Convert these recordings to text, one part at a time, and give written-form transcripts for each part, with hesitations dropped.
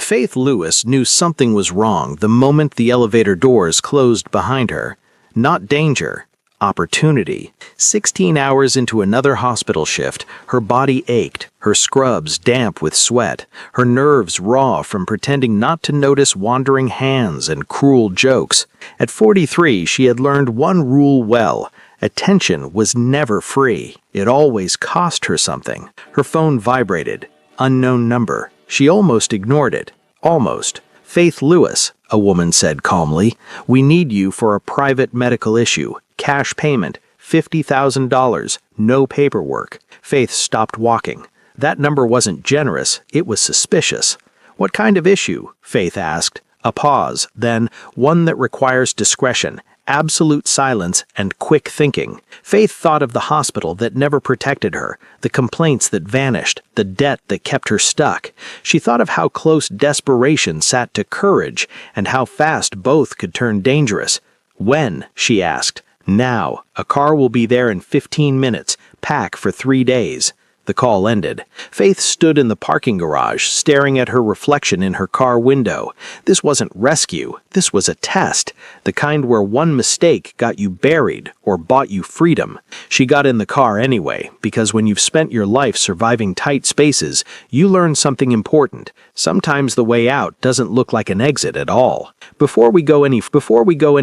Faith Lewis knew something was wrong the moment the elevator doors closed behind her. Not danger, opportunity. 16 hours into another hospital shift, her body ached, her scrubs damp with sweat, her nerves raw from pretending not to notice wandering hands and cruel jokes. At 43, she had learned one rule well. Attention was never free. It always cost her something. Her phone vibrated. Unknown number. She almost ignored it. Almost. Faith Lewis, a woman said calmly. We need you for a private medical issue. Cash payment. $50,000. No paperwork. Faith stopped walking. That number wasn't generous. It was suspicious. What kind of issue? Faith asked. A pause. Then, one that requires discretion. Absolute silence and quick thinking. Faith thought of the hospital that never protected her, the complaints that vanished, the debt that kept her stuck. She thought of how close desperation sat to courage and how fast both could turn dangerous. When? She asked. Now. A car will be there in 15 minutes. Pack for 3 days. The call ended. Faith stood in the parking garage, staring at her reflection in her car window. This wasn't rescue. This was a test. The kind where one mistake got you buried or bought you freedom. She got in the car anyway, because when you've spent your life surviving tight spaces, you learn something important. Sometimes the way out doesn't look like an exit at all. Before we go any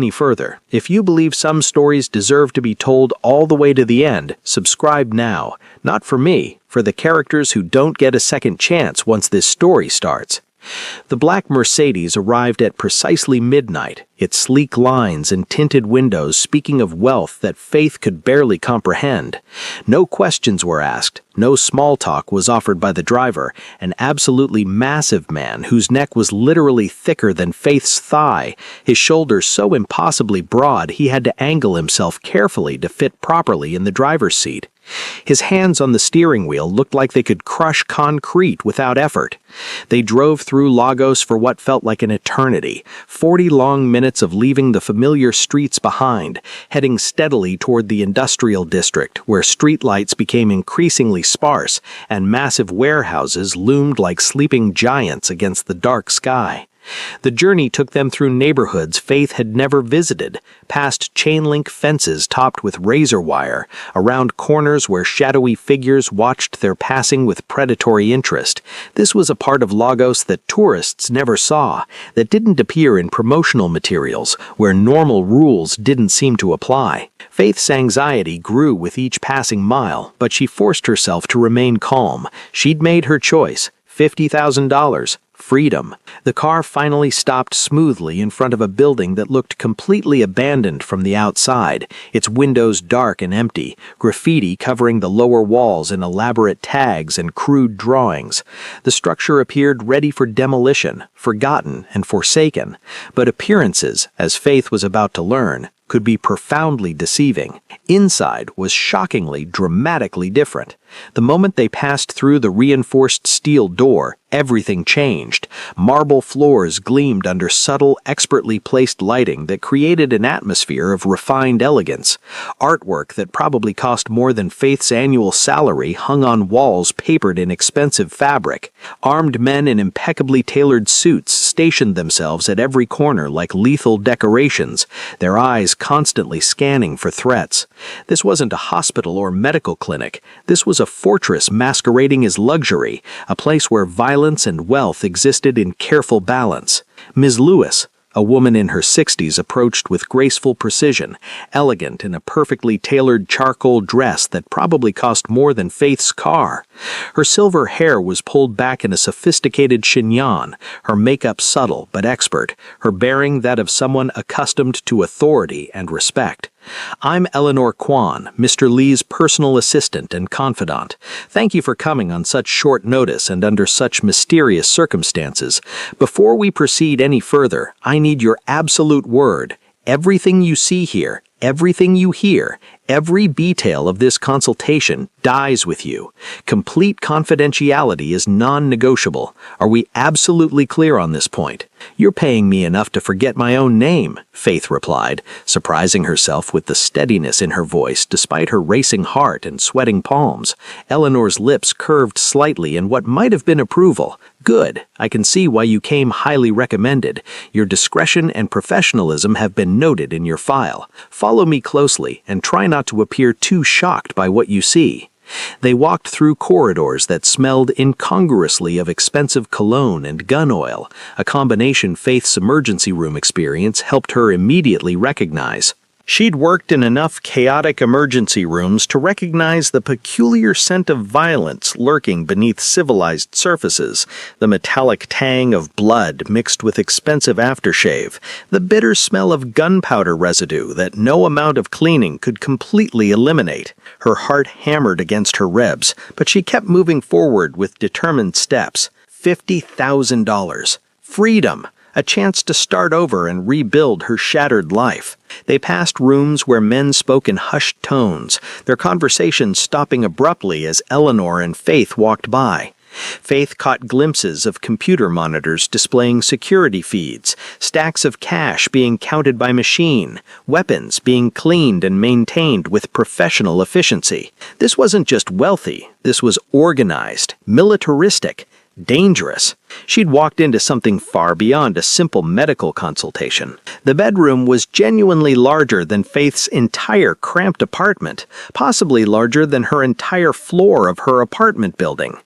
further, if you believe some stories deserve to be told all the way to the end, subscribe now. Not for me, for the characters who don't get a second chance once this story starts. The black Mercedes arrived at precisely midnight, its sleek lines and tinted windows speaking of wealth that Faith could barely comprehend. No questions were asked, no small talk was offered by the driver, an absolutely massive man whose neck was literally thicker than Faith's thigh, his shoulders so impossibly broad he had to angle himself carefully to fit properly in the driver's seat. His hands on the steering wheel looked like they could crush concrete without effort. They drove through Lagos for what felt like an eternity, 40 long minutes of leaving the familiar streets behind, heading steadily toward the industrial district, where streetlights became increasingly sparse and massive warehouses loomed like sleeping giants against the dark sky. The journey took them through neighborhoods Faith had never visited, past chain-link fences topped with razor wire, around corners where shadowy figures watched their passing with predatory interest. This was a part of Lagos that tourists never saw, that didn't appear in promotional materials, where normal rules didn't seem to apply. Faith's anxiety grew with each passing mile, but she forced herself to remain calm. She'd made her choice. $50,000. Freedom. The car finally stopped smoothly in front of a building that looked completely abandoned from the outside, its windows dark and empty, graffiti covering the lower walls in elaborate tags and crude drawings. The structure appeared ready for demolition, forgotten and forsaken. But appearances, as Faith was about to learn, could be profoundly deceiving. Inside was shockingly, dramatically different. The moment they passed through the reinforced steel door, everything changed. Marble floors gleamed under subtle, expertly placed lighting that created an atmosphere of refined elegance. Artwork that probably cost more than Faith's annual salary hung on walls papered in expensive fabric. Armed men in impeccably tailored suits stationed themselves at every corner like lethal decorations, their eyes constantly scanning for threats. This wasn't a hospital or medical clinic. This was a fortress masquerading as luxury, a place where violence and wealth existed in careful balance. Ms. Lewis, a woman in her 60s, approached with graceful precision, elegant in a perfectly tailored charcoal dress that probably cost more than Faith's car. Her silver hair was pulled back in a sophisticated chignon, her makeup subtle but expert, her bearing that of someone accustomed to authority and respect. I'm Eleanor Kwan, Mr. Lee's personal assistant and confidant. Thank you for coming on such short notice and under such mysterious circumstances. Before we proceed any further, I need your absolute word. Everything you see here, everything you hear, every detail of this consultation dies with you. Complete confidentiality is non-negotiable. Are we absolutely clear on this point? You're paying me enough to forget my own name, Faith replied, surprising herself with the steadiness in her voice despite her racing heart and sweating palms. Eleanor's lips curved slightly in what might have been approval, Good. I can see why you came highly recommended. Your discretion and professionalism have been noted in your file. Follow me closely and try not to appear too shocked by what you see. They walked through corridors that smelled incongruously of expensive cologne and gun oil, a combination Faith's emergency room experience helped her immediately recognize. She'd worked in enough chaotic emergency rooms to recognize the peculiar scent of violence lurking beneath civilized surfaces, the metallic tang of blood mixed with expensive aftershave, the bitter smell of gunpowder residue that no amount of cleaning could completely eliminate. Her heart hammered against her ribs, but she kept moving forward with determined steps. $50,000. Freedom. A chance to start over and rebuild her shattered life. They passed rooms where men spoke in hushed tones, their conversations stopping abruptly as Eleanor and Faith walked by. Faith caught glimpses of computer monitors displaying security feeds, stacks of cash being counted by machine, weapons being cleaned and maintained with professional efficiency. This wasn't just wealthy, this was organized, militaristic, dangerous. She'd walked into something far beyond a simple medical consultation. The bedroom was genuinely larger than Faith's entire cramped apartment, possibly larger than her entire floor of her apartment building.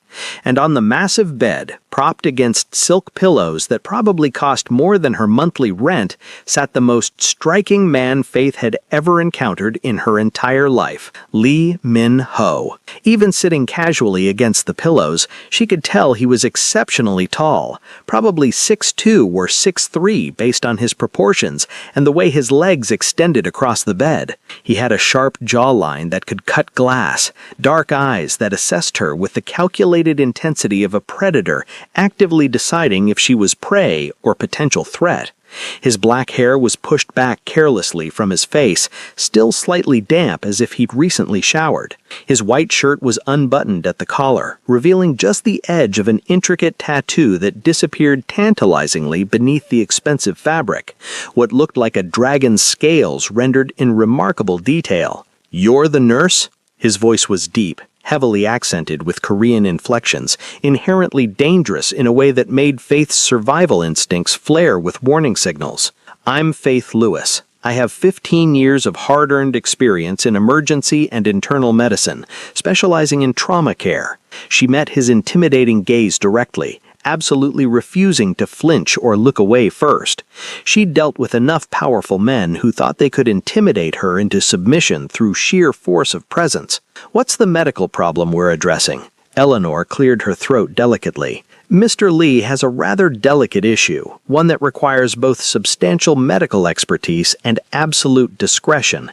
And on the massive bed, propped against silk pillows that probably cost more than her monthly rent, sat the most striking man Faith had ever encountered in her entire life, Lee Min-ho. Even sitting casually against the pillows, she could tell he was exceptionally tall, probably 6'2" or 6'3" based on his proportions and the way his legs extended across the bed. He had a sharp jawline that could cut glass, dark eyes that assessed her with the calculated intensity of a predator actively deciding if she was prey or potential threat. His black hair was pushed back carelessly from his face, still slightly damp as if he'd recently showered. His white shirt was unbuttoned at the collar, revealing just the edge of an intricate tattoo that disappeared tantalizingly beneath the expensive fabric, what looked like a dragon's scales rendered in remarkable detail. "You're the nurse?" His voice was deep, heavily accented with Korean inflections, inherently dangerous in a way that made Faith's survival instincts flare with warning signals. "I'm Faith Lewis. I have 15 years of hard-earned experience in emergency and internal medicine, specializing in trauma care." She met his intimidating gaze directly, absolutely refusing to flinch or look away first. She'd dealt with enough powerful men who thought they could intimidate her into submission through sheer force of presence. "What's the medical problem we're addressing?" Eleanor cleared her throat delicately. "Mr. Lee has a rather delicate issue, one that requires both substantial medical expertise and absolute discretion.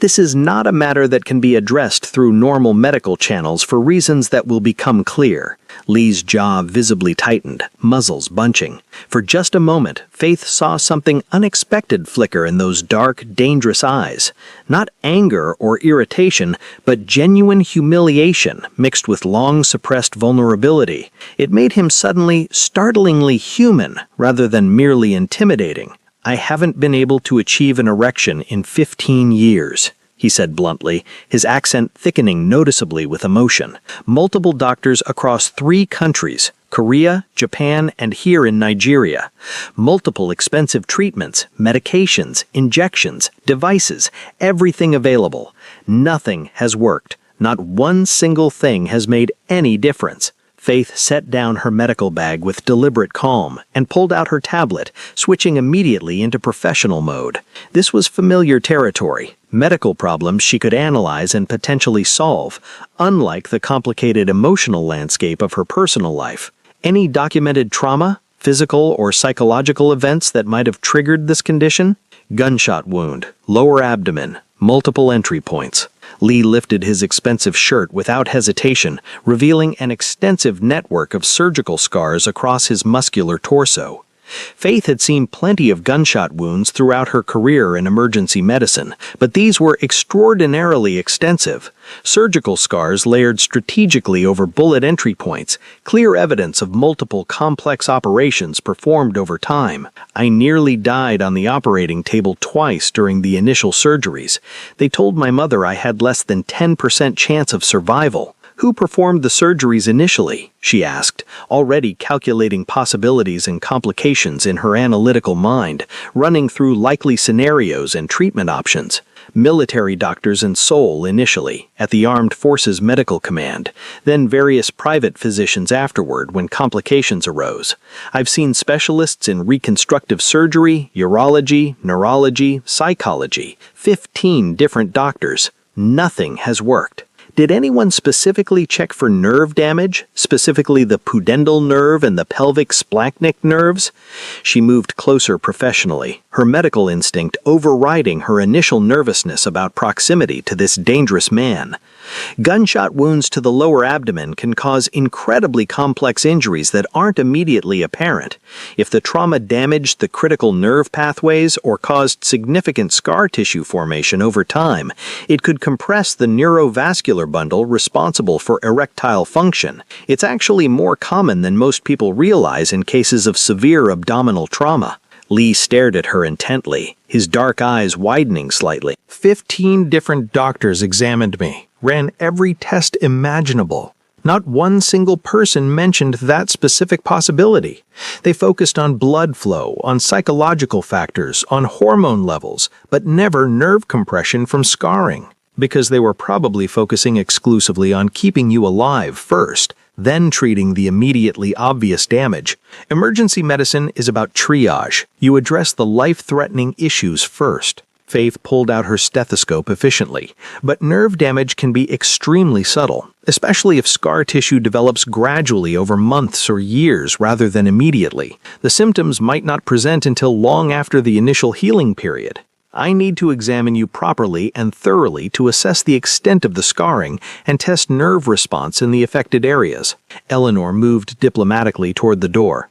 This is not a matter that can be addressed through normal medical channels for reasons that will become clear." Lee's jaw visibly tightened, muzzles bunching. For just a moment, Faith saw something unexpected flicker in those dark, dangerous eyes. Not anger or irritation, but genuine humiliation mixed with long-suppressed vulnerability. It made him suddenly, startlingly human rather than merely intimidating. "I haven't been able to achieve an erection in 15 years. He said bluntly, his accent thickening noticeably with emotion. "Multiple doctors across 3 countries, Korea, Japan, and here in Nigeria. Multiple expensive treatments, medications, injections, devices, everything available. Nothing has worked. Not one single thing has made any difference." Faith set down her medical bag with deliberate calm and pulled out her tablet, switching immediately into professional mode. This was familiar territory, medical problems she could analyze and potentially solve, unlike the complicated emotional landscape of her personal life. Any documented trauma, physical or psychological events that might have triggered this condition? Gunshot wound, lower abdomen, multiple entry points. Lee lifted his expensive shirt without hesitation, revealing an extensive network of surgical scars across his muscular torso. Faith had seen plenty of gunshot wounds throughout her career in emergency medicine, but these were extraordinarily extensive. Surgical scars layered strategically over bullet entry points, clear evidence of multiple complex operations performed over time. "I nearly died on the operating table twice during the initial surgeries. They told my mother I had less than 10% chance of survival. Who performed the surgeries initially? She asked, already calculating possibilities and complications in her analytical mind, running through likely scenarios and treatment options. Military doctors in Seoul initially, at the Armed Forces Medical Command, then various private physicians afterward when complications arose. I've seen specialists in reconstructive surgery, urology, neurology, psychology, 15 different doctors. Nothing has worked. Did anyone specifically check for nerve damage, specifically the pudendal nerve and the pelvic splanchnic nerves? She moved closer professionally, her medical instinct overriding her initial nervousness about proximity to this dangerous man. Gunshot wounds to the lower abdomen can cause incredibly complex injuries that aren't immediately apparent. If the trauma damaged the critical nerve pathways or caused significant scar tissue formation over time, it could compress the neurovascular bundle responsible for erectile function. It's actually more common than most people realize in cases of severe abdominal trauma. Lee stared at her intently, his dark eyes widening slightly. 15 different doctors examined me, ran every test imaginable. Not one single person mentioned that specific possibility. They focused on blood flow, on psychological factors, on hormone levels, but never nerve compression from scarring. Because they were probably focusing exclusively on keeping you alive first, then treating the immediately obvious damage. Emergency medicine is about triage. You address the life-threatening issues first. Faith pulled out her stethoscope efficiently, but nerve damage can be extremely subtle, especially if scar tissue develops gradually over months or years rather than immediately. The symptoms might not present until long after the initial healing period. I need to examine you properly and thoroughly to assess the extent of the scarring and test nerve response in the affected areas. Eleanor moved diplomatically toward the door.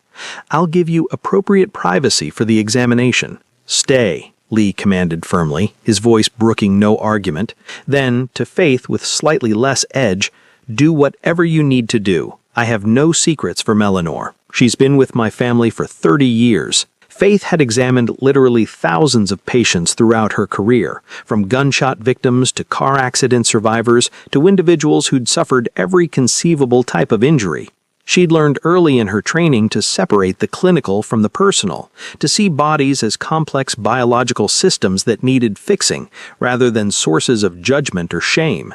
I'll give you appropriate privacy for the examination. Stay, Lee commanded firmly, his voice brooking no argument. Then, to Faith with slightly less edge, do whatever you need to do. I have no secrets from Eleanor. She's been with my family for 30 years. Faith had examined literally thousands of patients throughout her career, from gunshot victims to car accident survivors to individuals who'd suffered every conceivable type of injury. She'd learned early in her training to separate the clinical from the personal, to see bodies as complex biological systems that needed fixing, rather than sources of judgment or shame.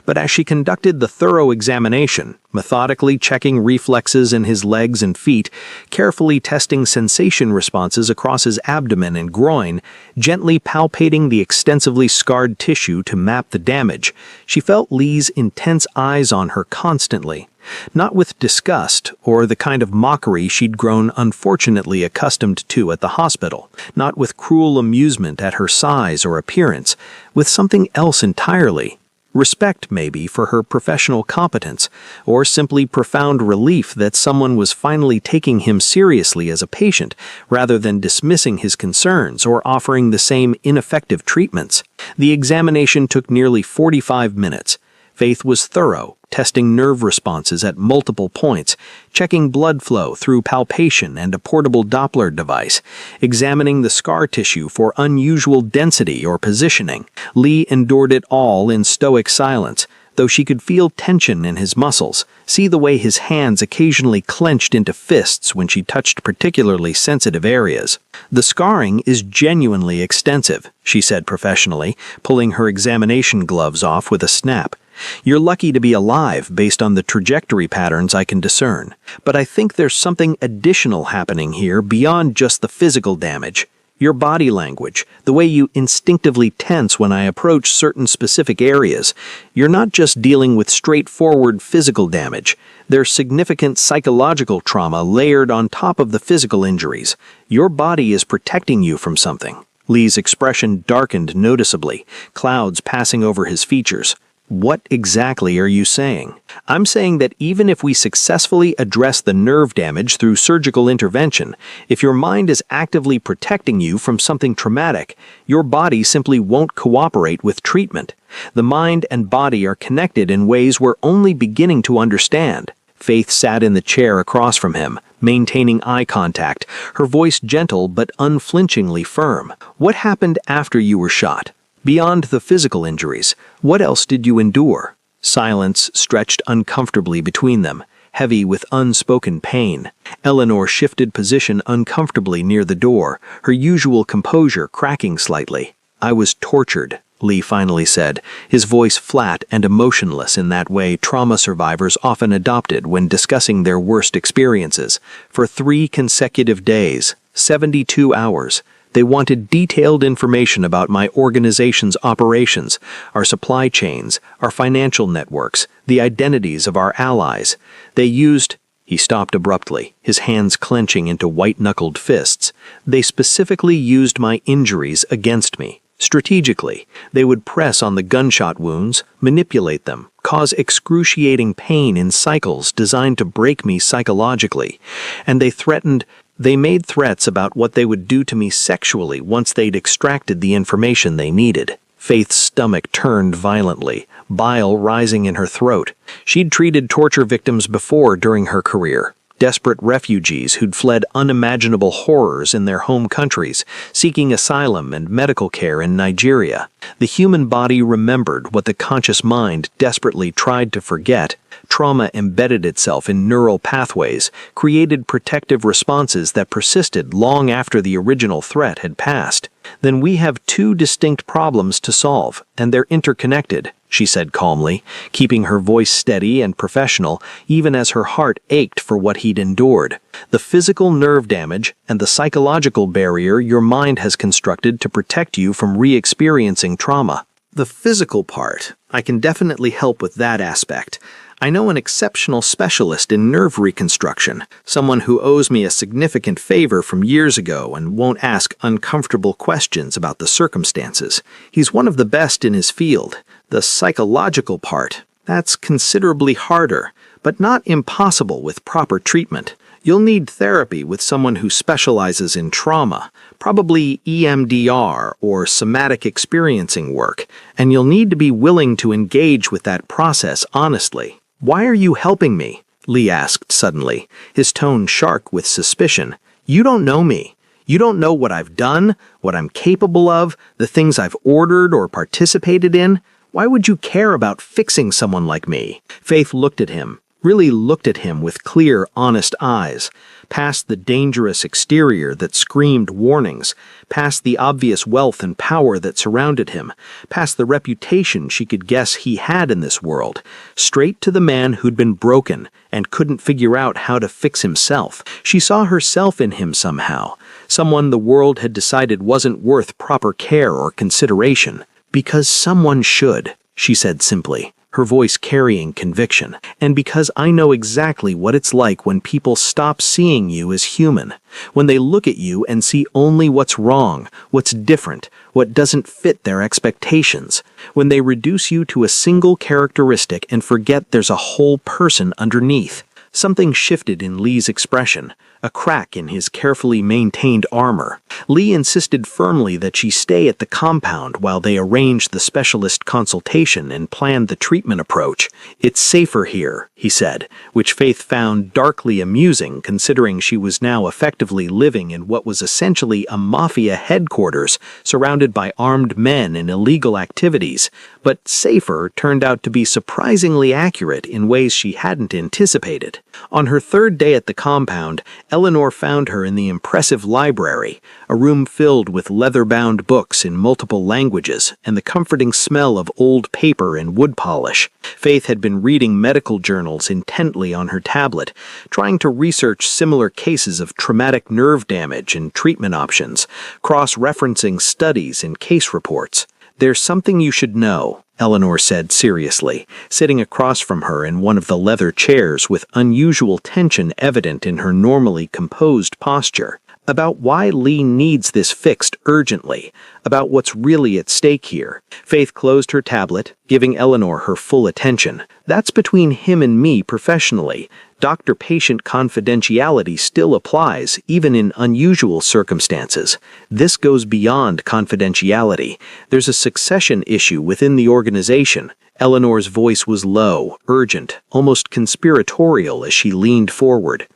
But as she conducted the thorough examination, methodically checking reflexes in his legs and feet, carefully testing sensation responses across his abdomen and groin, gently palpating the extensively scarred tissue to map the damage, she felt Lee's intense eyes on her constantly. Not with disgust or the kind of mockery she'd grown unfortunately accustomed to at the hospital, not with cruel amusement at her size or appearance, with something else entirely. Respect, maybe, for her professional competence, or simply profound relief that someone was finally taking him seriously as a patient, rather than dismissing his concerns or offering the same ineffective treatments. The examination took nearly 45 minutes. Faith was thorough, testing nerve responses at multiple points, checking blood flow through palpation and a portable Doppler device, examining the scar tissue for unusual density or positioning. Lee endured it all in stoic silence, though she could feel tension in his muscles, see the way his hands occasionally clenched into fists when she touched particularly sensitive areas. The scarring is genuinely extensive, she said professionally, pulling her examination gloves off with a snap. You're lucky to be alive based on the trajectory patterns I can discern. But I think there's something additional happening here beyond just the physical damage. Your body language, the way you instinctively tense when I approach certain specific areas. You're not just dealing with straightforward physical damage. There's significant psychological trauma layered on top of the physical injuries. Your body is protecting you from something. Lee's expression darkened noticeably, clouds passing over his features. What exactly are you saying? I'm saying that even if we successfully address the nerve damage through surgical intervention, if your mind is actively protecting you from something traumatic, your body simply won't cooperate with treatment. The mind and body are connected in ways we're only beginning to understand. Faith sat in the chair across from him, maintaining eye contact, her voice gentle but unflinchingly firm. What happened after you were shot? Beyond the physical injuries, what else did you endure? Silence stretched uncomfortably between them, heavy with unspoken pain. Eleanor shifted position uncomfortably near the door, her usual composure cracking slightly. "I was tortured," Lee finally said, his voice flat and emotionless in that way trauma survivors often adopted when discussing their worst experiences. "For 3 consecutive days, 72 hours. They wanted detailed information about my organization's operations, our supply chains, our financial networks, the identities of our allies. They used—" He stopped abruptly, his hands clenching into white-knuckled fists. "They specifically used my injuries against me. Strategically, they would press on the gunshot wounds, manipulate them, cause excruciating pain in cycles designed to break me psychologically. And they made threats about what they would do to me sexually once they'd extracted the information they needed." Faith's stomach turned violently, bile rising in her throat. She'd treated torture victims before during her career. Desperate refugees who'd fled unimaginable horrors in their home countries, seeking asylum and medical care in Nigeria. The human body remembered what the conscious mind desperately tried to forget. Trauma embedded itself in neural pathways, created protective responses that persisted long after the original threat had passed. "Then we have 2 distinct problems to solve, and they're interconnected," she said calmly, keeping her voice steady and professional, even as her heart ached for what he'd endured. "The physical nerve damage and the psychological barrier your mind has constructed to protect you from re-experiencing trauma. The physical part, I can definitely help with that aspect. I know an exceptional specialist in nerve reconstruction, someone who owes me a significant favor from years ago and won't ask uncomfortable questions about the circumstances. He's one of the best in his field. The psychological part, that's considerably harder, but not impossible with proper treatment. You'll need therapy with someone who specializes in trauma, probably EMDR or somatic experiencing work, and you'll need to be willing to engage with that process honestly." "Why are you helping me?" Lee asked suddenly, his tone sharp with suspicion. "You don't know me. You don't know what I've done, what I'm capable of, the things I've ordered or participated in. Why would you care about fixing someone like me?" Faith looked at him, really looked at him with clear, honest eyes, past the dangerous exterior that screamed warnings, past the obvious wealth and power that surrounded him, past the reputation she could guess he had in this world, straight to the man who'd been broken and couldn't figure out how to fix himself. She saw herself in him somehow, someone the world had decided wasn't worth proper care or consideration. "Because someone should," she said simply, her voice carrying conviction. "And because I know exactly what it's like when people stop seeing you as human, when they look at you and see only what's wrong, what's different, what doesn't fit their expectations, when they reduce you to a single characteristic and forget there's a whole person underneath." Something shifted in Lee's expression, a crack in his carefully maintained armor. Lee insisted firmly that she stay at the compound while they arranged the specialist consultation and planned the treatment approach. "It's safer here," he said, which Faith found darkly amusing considering she was now effectively living in what was essentially a Mafia headquarters surrounded by armed men and illegal activities. But safer turned out to be surprisingly accurate in ways she hadn't anticipated. On her 3rd day at the compound, Eleanor found her in the impressive library, a room filled with leather-bound books in multiple languages and the comforting smell of old paper and wood polish. Faith had been reading medical journals intently on her tablet, trying to research similar cases of traumatic nerve damage and treatment options, cross-referencing studies and case reports. "There's something you should know," Eleanor said seriously, sitting across from her in one of the leather chairs with unusual tension evident in her normally composed posture. "About why Lee needs this fixed urgently, about what's really at stake here." Faith closed her tablet, giving Eleanor her full attention. "That's between him and me professionally. Doctor-patient confidentiality still applies, even in unusual circumstances. This goes beyond confidentiality. There's a succession issue within the organization, Eleanor's voice was low, urgent, almost conspiratorial as she leaned forward.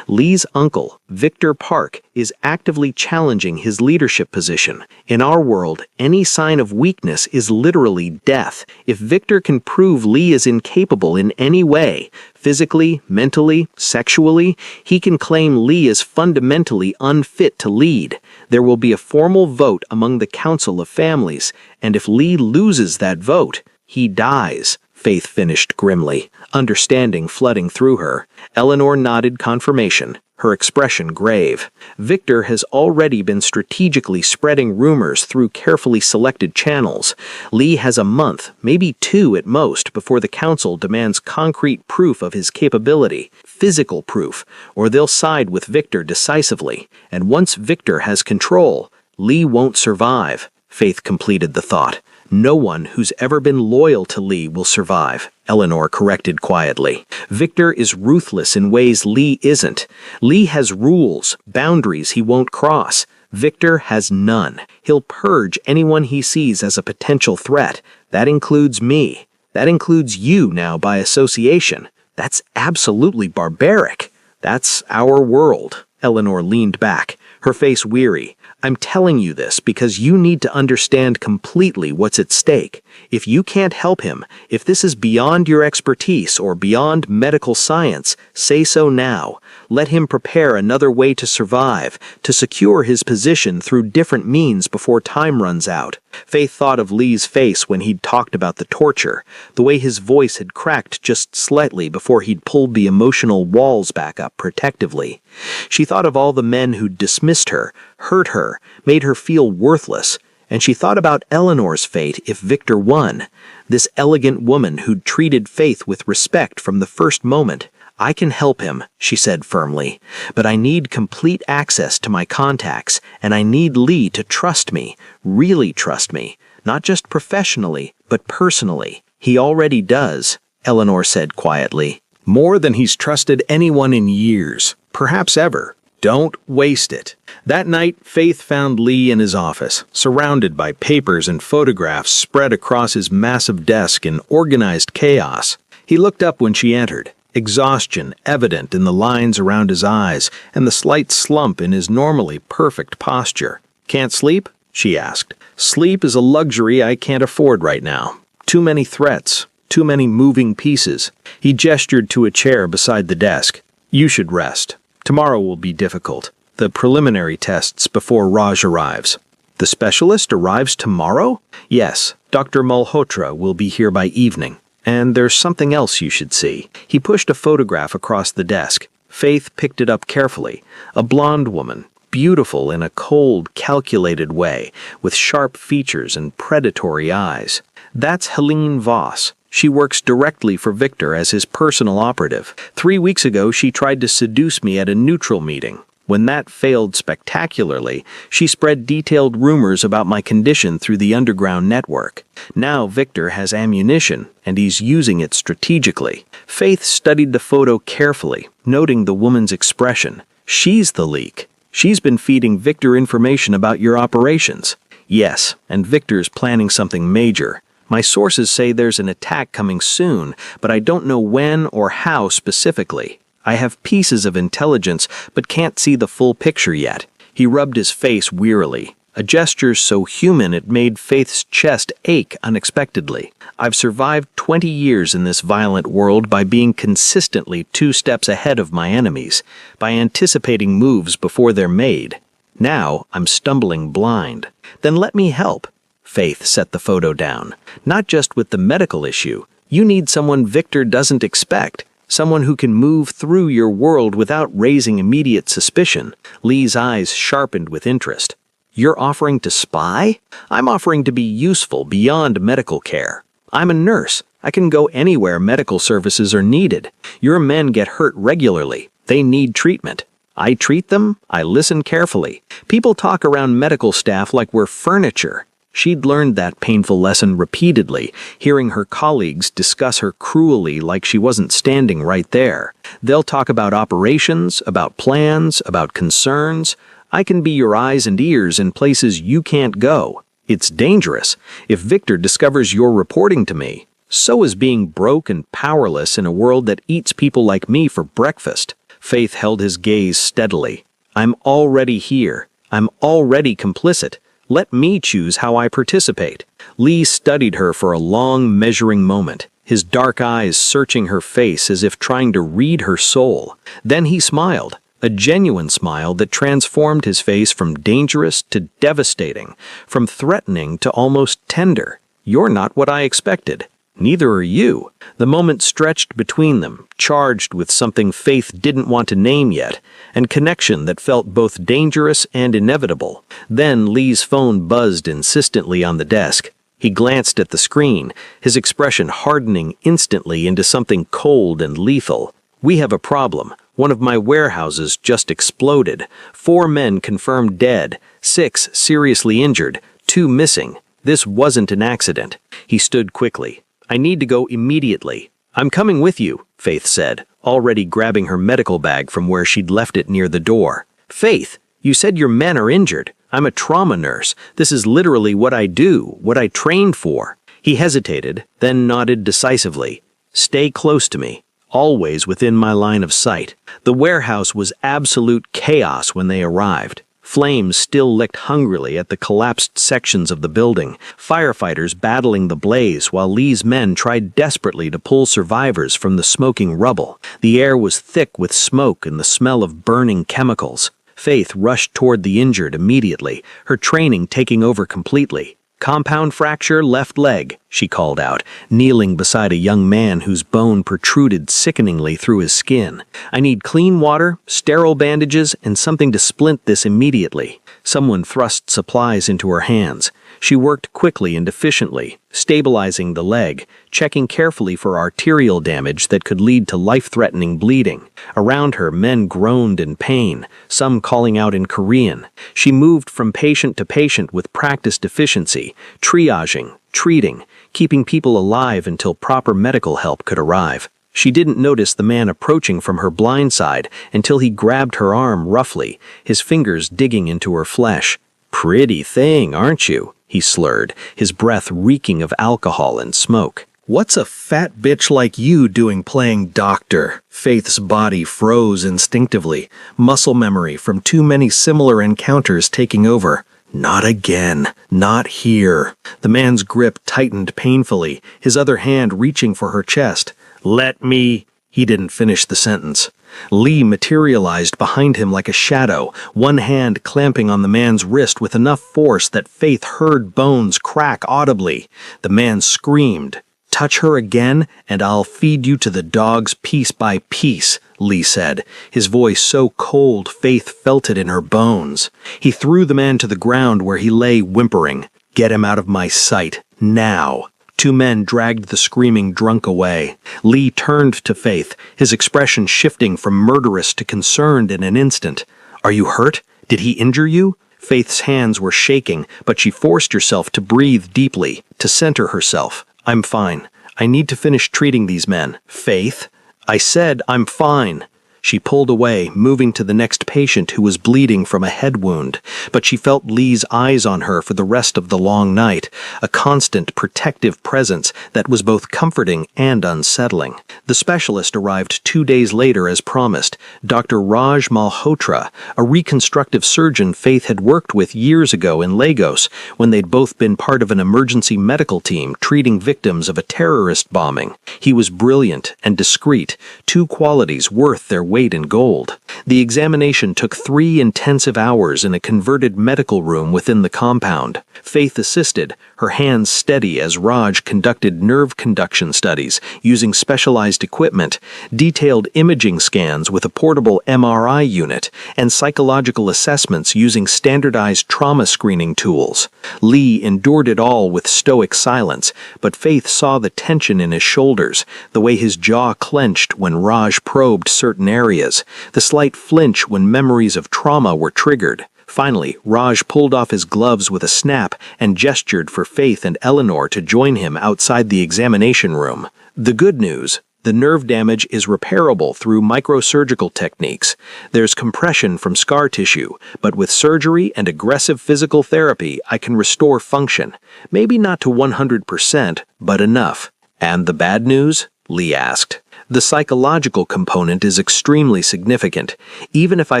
Lee's uncle, Victor Park, is actively challenging his leadership position. In our world, any sign of weakness is literally death. If Victor can prove Lee is incapable in any way, physically, mentally, sexually, he can claim Lee is fundamentally unfit to lead. There will be a formal vote among the Council of Families, and if Lee loses that vote, he dies, Faith finished grimly, understanding flooding through her. Eleanor nodded confirmation, her expression grave. Victor has already been strategically spreading rumors through carefully selected channels. Lee has a month, maybe 2 at most, before the council demands concrete proof of his capability, physical proof, or they'll side with Victor decisively. And once Victor has control, Lee won't survive. Faith completed the thought. No one who's ever been loyal to Lee will survive, Eleanor corrected quietly. Victor is ruthless in ways Lee isn't. Lee has rules, boundaries he won't cross. Victor has none. He'll purge anyone he sees as a potential threat. That includes me. That includes you now by association. That's absolutely barbaric. That's our world. Eleanor leaned back, her face weary. I'm telling you this because you need to understand completely what's at stake. If you can't help him, if this is beyond your expertise or beyond medical science, say so now. Let him prepare another way to survive, to secure his position through different means before time runs out. Faith thought of Lee's face when he'd talked about the torture, the way his voice had cracked just slightly before he'd pulled the emotional walls back up protectively. She thought of all the men who'd dismissed her, hurt her, made her feel worthless, and she thought about Eleanor's fate if Victor won. This elegant woman who'd treated Faith with respect from the first moment. I can help him, she said firmly, but I need complete access to my contacts, and I need Lee to trust me, really trust me, not just professionally, but personally. He already does, Eleanor said quietly. More than he's trusted anyone in years, perhaps ever. Don't waste it. That night, Faith found Lee in his office, surrounded by papers and photographs spread across his massive desk in organized chaos. He looked up when she entered, exhaustion evident in the lines around his eyes and the slight slump in his normally perfect posture. Can't sleep? She asked. Sleep is a luxury I can't afford right now. Too many threats, too many moving pieces. He gestured to a chair beside the desk. You should rest. Tomorrow will be difficult. The preliminary tests before Raj arrives. The specialist arrives tomorrow? Yes, Dr. Malhotra will be here by evening. And there's something else you should see. He pushed a photograph across the desk. Faith picked it up carefully. A blonde woman, beautiful in a cold, calculated way, with sharp features and predatory eyes. That's Helene Voss. She works directly for Victor as his personal operative. 3 weeks ago, she tried to seduce me at a neutral meeting. When that failed spectacularly, she spread detailed rumors about my condition through the underground network. Now Victor has ammunition, and he's using it strategically. Faith studied the photo carefully, noting the woman's expression. She's the leak. She's been feeding Victor information about your operations. Yes, and Victor's planning something major. My sources say there's an attack coming soon, but I don't know when or how specifically. I have pieces of intelligence, but can't see the full picture yet. He rubbed his face wearily, a gesture so human it made Faith's chest ache unexpectedly. I've survived 20 years in this violent world by being consistently 2 steps ahead of my enemies, by anticipating moves before they're made. Now I'm stumbling blind. Then let me help. Faith set the photo down. Not just with the medical issue. You need someone Victor doesn't expect. Someone who can move through your world without raising immediate suspicion. Lee's eyes sharpened with interest. You're offering to spy? I'm offering to be useful beyond medical care. I'm a nurse. I can go anywhere medical services are needed. Your men get hurt regularly. They need treatment. I treat them. I listen carefully. People talk around medical staff like we're furniture. She'd learned that painful lesson repeatedly, hearing her colleagues discuss her cruelly like she wasn't standing right there. They'll talk about operations, about plans, about concerns. I can be your eyes and ears in places you can't go. It's dangerous. If Victor discovers you're reporting to me, So is being broke and powerless in a world that eats people like me for breakfast. Faith held his gaze steadily. I'm already here. I'm already complicit. Let me choose how I participate. Lee studied her for a long, measuring moment, his dark eyes searching her face as if trying to read her soul. Then he smiled, a genuine smile that transformed his face from dangerous to devastating, from threatening to almost tender. You're not what I expected. Neither are you. The moment stretched between them, charged with something Faith didn't want to name yet, and connection that felt both dangerous and inevitable. Then Lee's phone buzzed insistently on the desk. He glanced at the screen, his expression hardening instantly into something cold and lethal. We have a problem. One of my warehouses just exploded. 4 men confirmed dead, 6 seriously injured, 2 missing. This wasn't an accident. He stood quickly. I need to go immediately. I'm coming with you, Faith said, already grabbing her medical bag from where she'd left it near the door. Faith, you said your men are injured. I'm a trauma nurse. This is literally what I do, what I trained for. He hesitated, then nodded decisively. Stay close to me, always within my line of sight. The warehouse was absolute chaos when they arrived. Flames still licked hungrily at the collapsed sections of the building, firefighters battling the blaze while Lee's men tried desperately to pull survivors from the smoking rubble. The air was thick with smoke and the smell of burning chemicals. Faith rushed toward the injured immediately, her training taking over completely. Compound fracture left leg, she called out, kneeling beside a young man whose bone protruded sickeningly through his skin. I need clean water, sterile bandages, and something to splint this immediately. Someone thrust supplies into her hands. She worked quickly and efficiently, stabilizing the leg, checking carefully for arterial damage that could lead to life-threatening bleeding. Around her, men groaned in pain, some calling out in Korean. She moved from patient to patient with practiced efficiency, triaging, treating, keeping people alive until proper medical help could arrive. She didn't notice the man approaching from her blind side until he grabbed her arm roughly, his fingers digging into her flesh. Pretty thing, aren't you? He slurred, his breath reeking of alcohol and smoke. What's a fat bitch like you doing playing doctor? Faith's body froze instinctively, muscle memory from too many similar encounters taking over. Not again. Not here. The man's grip tightened painfully, his other hand reaching for her chest. Let me... He didn't finish the sentence. Lee materialized behind him like a shadow, one hand clamping on the man's wrist with enough force that Faith heard bones crack audibly. The man screamed. Touch her again, and I'll feed you to the dogs piece by piece, Lee said, his voice so cold Faith felt it in her bones. He threw the man to the ground where he lay whimpering. Get him out of my sight, now. 2 men dragged the screaming drunk away. Lee turned to Faith, his expression shifting from murderous to concerned in an instant. Are you hurt? Did he injure you? Faith's hands were shaking, but she forced herself to breathe deeply, to center herself. I'm fine. I need to finish treating these men. Faith? I said I'm fine. She pulled away, moving to the next patient who was bleeding from a head wound, but she felt Lee's eyes on her for the rest of the long night, a constant protective presence that was both comforting and unsettling. The specialist arrived 2 days later as promised, Dr. Raj Malhotra, a reconstructive surgeon Faith had worked with years ago in Lagos when they'd both been part of an emergency medical team treating victims of a terrorist bombing. He was brilliant and discreet, 2 qualities worth their weight in gold. The examination took 3 intensive hours in a converted medical room within the compound. Faith assisted, her hands steady as Raj conducted nerve conduction studies using specialized equipment, detailed imaging scans with a portable MRI unit, and psychological assessments using standardized trauma screening tools. Lee endured it all with stoic silence, but Faith saw the tension in his shoulders, the way his jaw clenched when Raj probed certain areas, the slight flinch when memories of trauma were triggered. Finally, Raj pulled off his gloves with a snap and gestured for Faith and Eleanor to join him outside the examination room. The good news: the nerve damage is repairable through microsurgical techniques. There's compression from scar tissue, but with surgery and aggressive physical therapy, I can restore function. Maybe not to 100%, but enough. "And the bad news?" Lee asked. "The psychological component is extremely significant. Even if I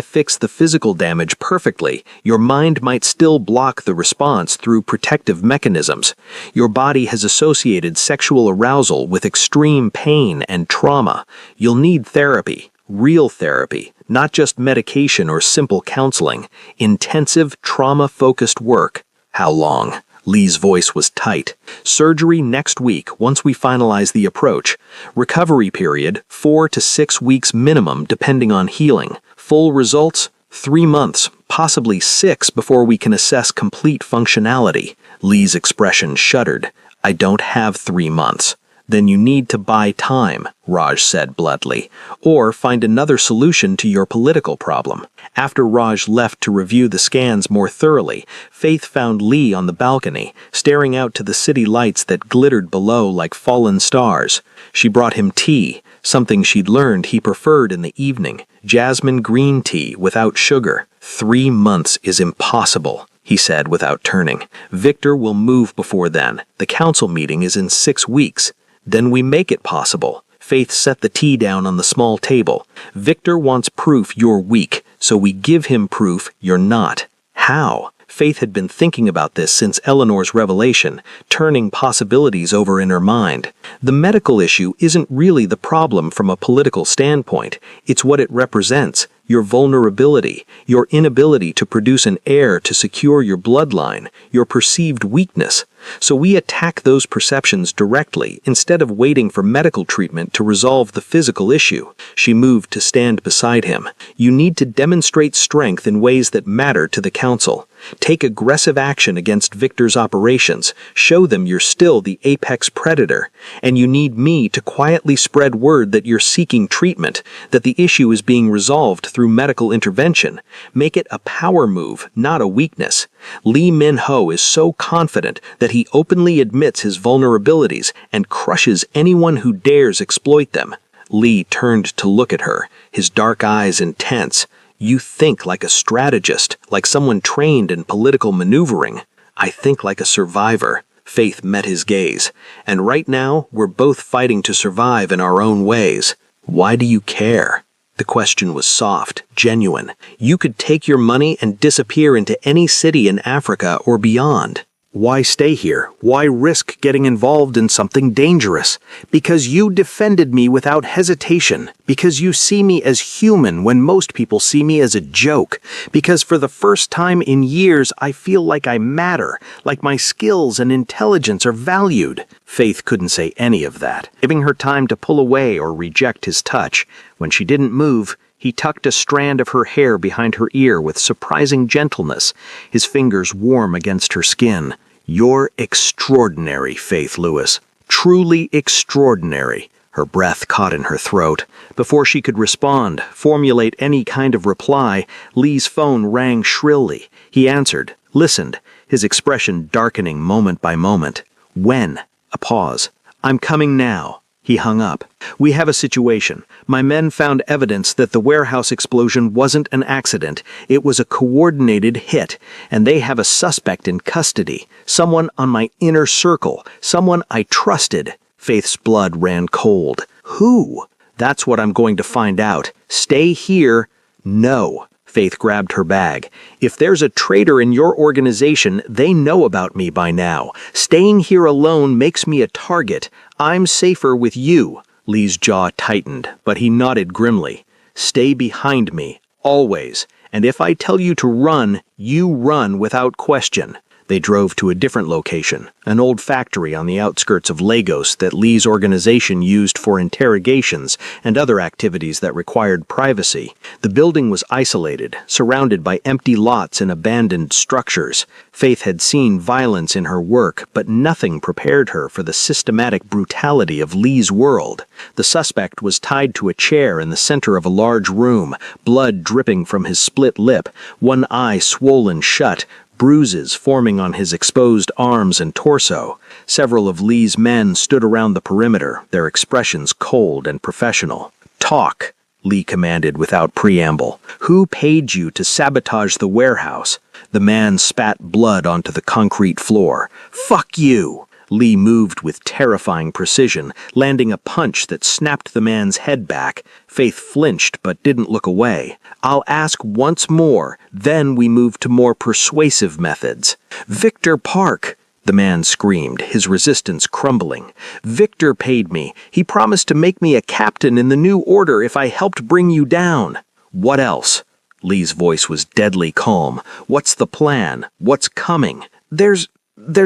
fix the physical damage perfectly, your mind might still block the response through protective mechanisms. Your body has associated sexual arousal with extreme pain and trauma. You'll need therapy, real therapy, not just medication or simple counseling. Intensive, trauma-focused work." "How long?" Lee's voice was tight. "Surgery next week once we finalize the approach. Recovery period 4 to 6 weeks minimum depending on healing. Full results 3 months, possibly 6 before we can assess complete functionality." Lee's expression shuddered. "I don't have 3 months." "Then you need to buy time," Raj said bluntly, "or find another solution to your political problem." After Raj left to review the scans more thoroughly, Faith found Lee on the balcony, staring out to the city lights that glittered below like fallen stars. She brought him tea, something she'd learned he preferred in the evening, jasmine green tea without sugar. "3 months is impossible," he said without turning. "Victor will move before then. The council meeting is in 6 weeks. Then we make it possible." Faith set the tea down on the small table. "Victor wants proof you're weak, so we give him proof you're not." "How?" Faith had been thinking about this since Eleanor's revelation, turning possibilities over in her mind. The medical issue isn't really the problem from a political standpoint. It's what it represents. Your vulnerability, your inability to produce an heir to secure your bloodline, your perceived weakness. So we attack those perceptions directly instead of waiting for medical treatment to resolve the physical issue. She moved to stand beside him. "You need to demonstrate strength in ways that matter to the council. Take aggressive action against Victor's operations. Show them you're still the apex predator. And you need me to quietly spread word that you're seeking treatment, that the issue is being resolved through medical intervention. Make it a power move, not a weakness." Lee Min-ho is so confident that he openly admits his vulnerabilities and crushes anyone who dares exploit them. Lee turned to look at her, his dark eyes intense. "You think like a strategist, like someone trained in political maneuvering." "I think like a survivor." Faith met his gaze. "And right now, we're both fighting to survive in our own ways." "Why do you care?" The question was soft, genuine. "You could take your money and disappear into any city in Africa or beyond. Why stay here? Why risk getting involved in something dangerous? Because you defended me without hesitation. Because you see me as human when most people see me as a joke. Because for the first time in years I feel like I matter, like my skills and intelligence are valued." Faith couldn't say any of that, giving her time to pull away or reject his touch. When she didn't move, he tucked a strand of her hair behind her ear with surprising gentleness, his fingers warm against her skin. "You're extraordinary, Faith Lewis. Truly extraordinary." Her breath caught in her throat. Before she could respond, formulate any kind of reply, Lee's phone rang shrilly. He answered, listened, his expression darkening moment by moment. "When?" A pause. "I'm coming now." He hung up. "We have a situation. My men found evidence that the warehouse explosion wasn't an accident. It was a coordinated hit, and they have a suspect in custody. Someone on my inner circle. Someone I trusted." Faith's blood ran cold. "Who?" "That's what I'm going to find out. Stay here." "No." Faith grabbed her bag. "If there's a traitor in your organization, they know about me by now. Staying here alone makes me a target. I'm safer with you." Lee's jaw tightened, but he nodded grimly. "Stay behind me, always. And if I tell you to run, you run without question." They drove to a different location, an old factory on the outskirts of Lagos that Lee's organization used for interrogations and other activities that required privacy. The building was isolated, surrounded by empty lots and abandoned structures. Faith had seen violence in her work, but nothing prepared her for the systematic brutality of Lee's world. The suspect was tied to a chair in the center of a large room, blood dripping from his split lip, one eye swollen shut, bruises forming on his exposed arms and torso. Several of Lee's men stood around the perimeter, their expressions cold and professional. "Talk," Lee commanded without preamble. "Who paid you to sabotage the warehouse?" The man spat blood onto the concrete floor. "Fuck you!" Lee moved with terrifying precision, landing a punch that snapped the man's head back. Faith flinched but didn't look away. "I'll ask once more, then we move to more persuasive methods." "Victor Park!" the man screamed, his resistance crumbling. "Victor paid me. He promised to make me a captain in the new order if I helped bring you down." "What else?" Lee's voice was deadly calm. "What's the plan? What's coming?" There's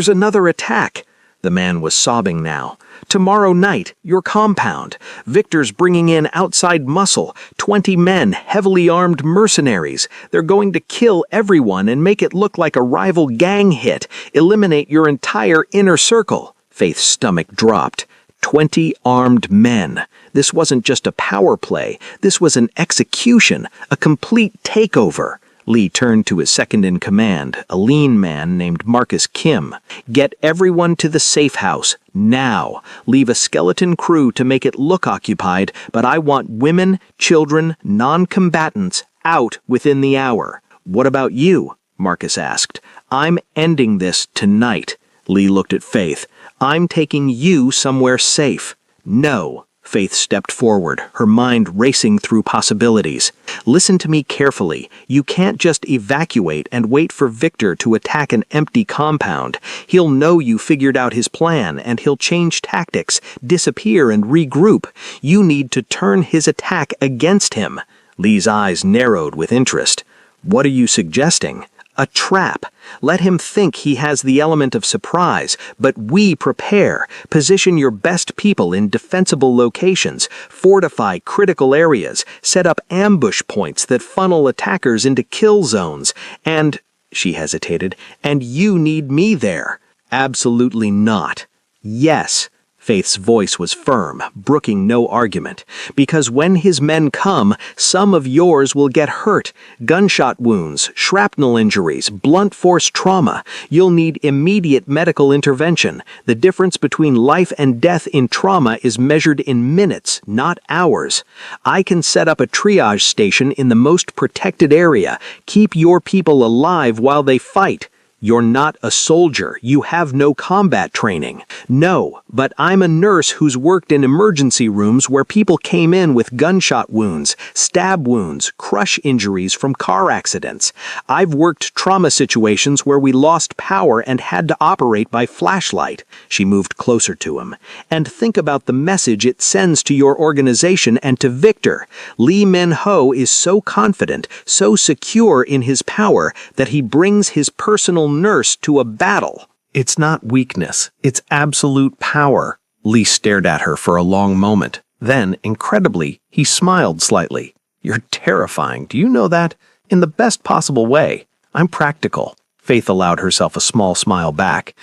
another attack." The man was sobbing now. "Tomorrow night, your compound. Victor's bringing in outside muscle, 20 men, heavily armed mercenaries. They're going to kill everyone and make it look like a rival gang hit, eliminate your entire inner circle." Faith's stomach dropped. 20 armed men. This wasn't just a power play. This was an execution, a complete takeover. Lee turned to his second-in-command, a lean man named Marcus Kim. "Get everyone to the safe house, now. Leave a skeleton crew to make it look occupied, but I want women, children, non-combatants out within the hour." "What about you?" Marcus asked. "I'm ending this tonight." Lee looked at Faith. "I'm taking you somewhere safe." "No." Faith stepped forward, her mind racing through possibilities. "Listen to me carefully. You can't just evacuate and wait for Victor to attack an empty compound. He'll know you figured out his plan, and he'll change tactics, disappear and regroup. You need to turn his attack against him." Lee's eyes narrowed with interest. "What are you suggesting?" "A trap. Let him think he has the element of surprise, but we prepare. Position your best people in defensible locations, fortify critical areas, set up ambush points that funnel attackers into kill zones, and," she hesitated, "and you need me there." "Absolutely not." "Yes." Faith's voice was firm, brooking no argument. "Because when his men come, some of yours will get hurt. Gunshot wounds, shrapnel injuries, blunt force trauma. You'll need immediate medical intervention. The difference between life and death in trauma is measured in minutes, not hours. I can set up a triage station in the most protected area. Keep your people alive while they fight. You're not a soldier. You have no combat training." "No, but I'm a nurse who's worked in emergency rooms where people came in with gunshot wounds, stab wounds, crush injuries from car accidents. I've worked trauma situations where we lost power and had to operate by flashlight." She moved closer to him. "And think about the message it sends to your organization and to Victor. Lee Min-ho is so confident, so secure in his power that he brings his personal nurse to a battle." "It's not weakness. It's absolute power." Lee stared at her for a long moment. Then, incredibly, he smiled slightly. "You're terrifying. Do you know that? In the best possible way. I'm practical." Faith allowed herself a small smile back.